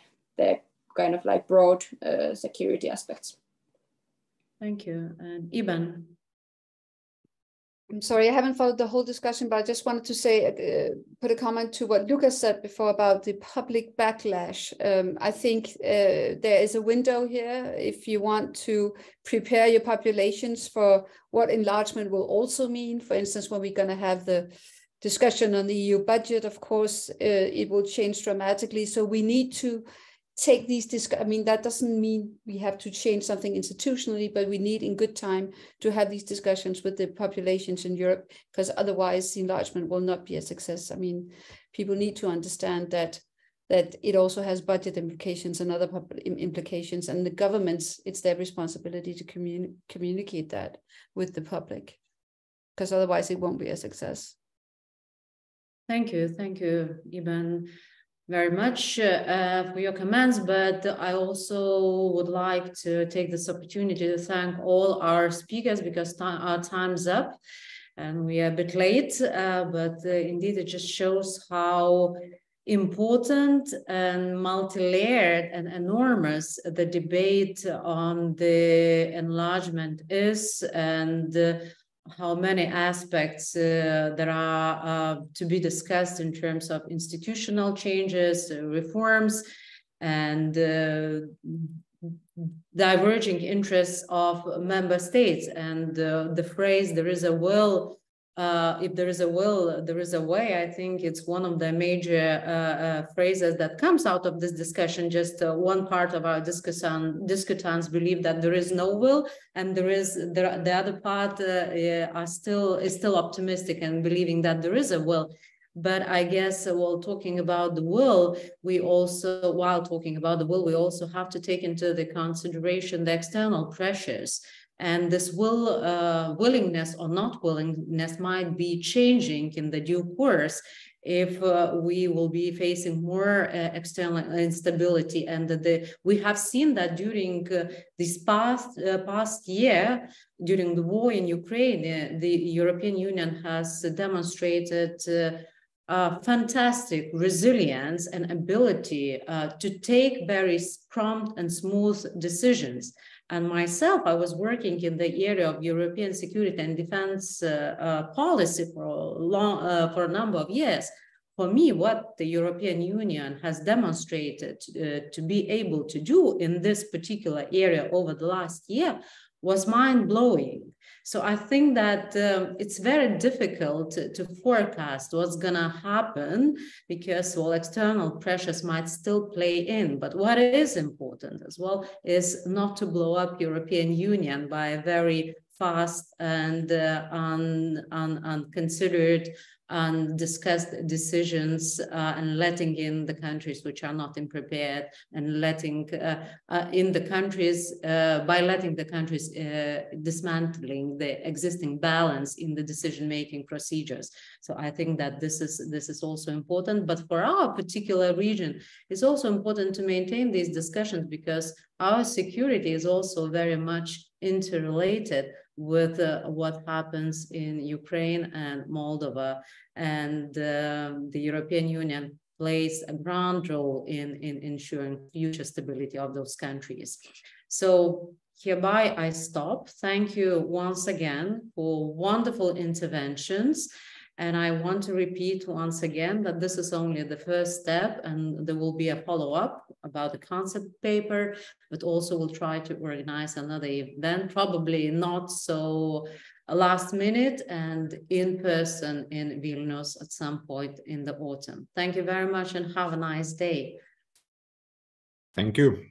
kind of like broad security aspects. Thank you. And Iban. I'm sorry, I haven't followed the whole discussion, but I just wanted to say, put a comment to what Lucas said before about the public backlash. I think there is a window here if you want to prepare your populations for what enlargement will also mean. For instance, when we're going to have the discussion on the EU budget, of course, it will change dramatically. So we need to take these I mean, that doesn't mean we have to change something institutionally, but we need in good time to have these discussions with the populations in Europe, because otherwise the enlargement will not be a success. I mean, people need to understand that that it also has budget implications and other implications, and the governments, it's their responsibility to communicate that with the public, because otherwise it won't be a success. Thank you, Iban, very much for your comments, but I also would like to take this opportunity to thank all our speakers, because our time's up and we are a bit late, but indeed it just shows how important and multi-layered and enormous the debate on the enlargement is, and how many aspects there are to be discussed in terms of institutional changes, reforms, and diverging interests of member states. And the phrase, there is a will, if there is a will, there is a way, I think it's one of the major phrases that comes out of this discussion. Just one part of our discussants believe that there is no will, and the other part is still optimistic and believing that there is a will. But I guess while talking about the will, we also have to take into the consideration the external pressures. And this willingness or not willingness might be changing in the due course if we will be facing more external instability. And we have seen that during this past year, during the war in Ukraine, the European Union has demonstrated fantastic resilience and ability to take very prompt and smooth decisions. And myself, I was working in the area of European security and defense policy for a number of years. For me, what the European Union has demonstrated to be able to do in this particular area over the last year was mind-blowing. So I think that it's very difficult to forecast what's going to happen, because external pressures might still play in. But what is important as well is not to blow up European Union by a very fast and unconsidered and discussed decisions, and letting in the countries which are not prepared, and letting in the countries, by letting the countries dismantling the existing balance in the decision-making procedures. So I think that this is also important. But for our particular region, it's also important to maintain these discussions, because our security is also very much interrelated with what happens in Ukraine and Moldova, and the European Union plays a grand role in ensuring future stability of those countries. So hereby I stop. Thank you once again for wonderful interventions. And I want to repeat once again that this is only the first step, and there will be a follow-up about the concept paper, but also we'll try to organize another event, probably not so last minute, and in person in Vilnius at some point in the autumn. Thank you very much and have a nice day. Thank you.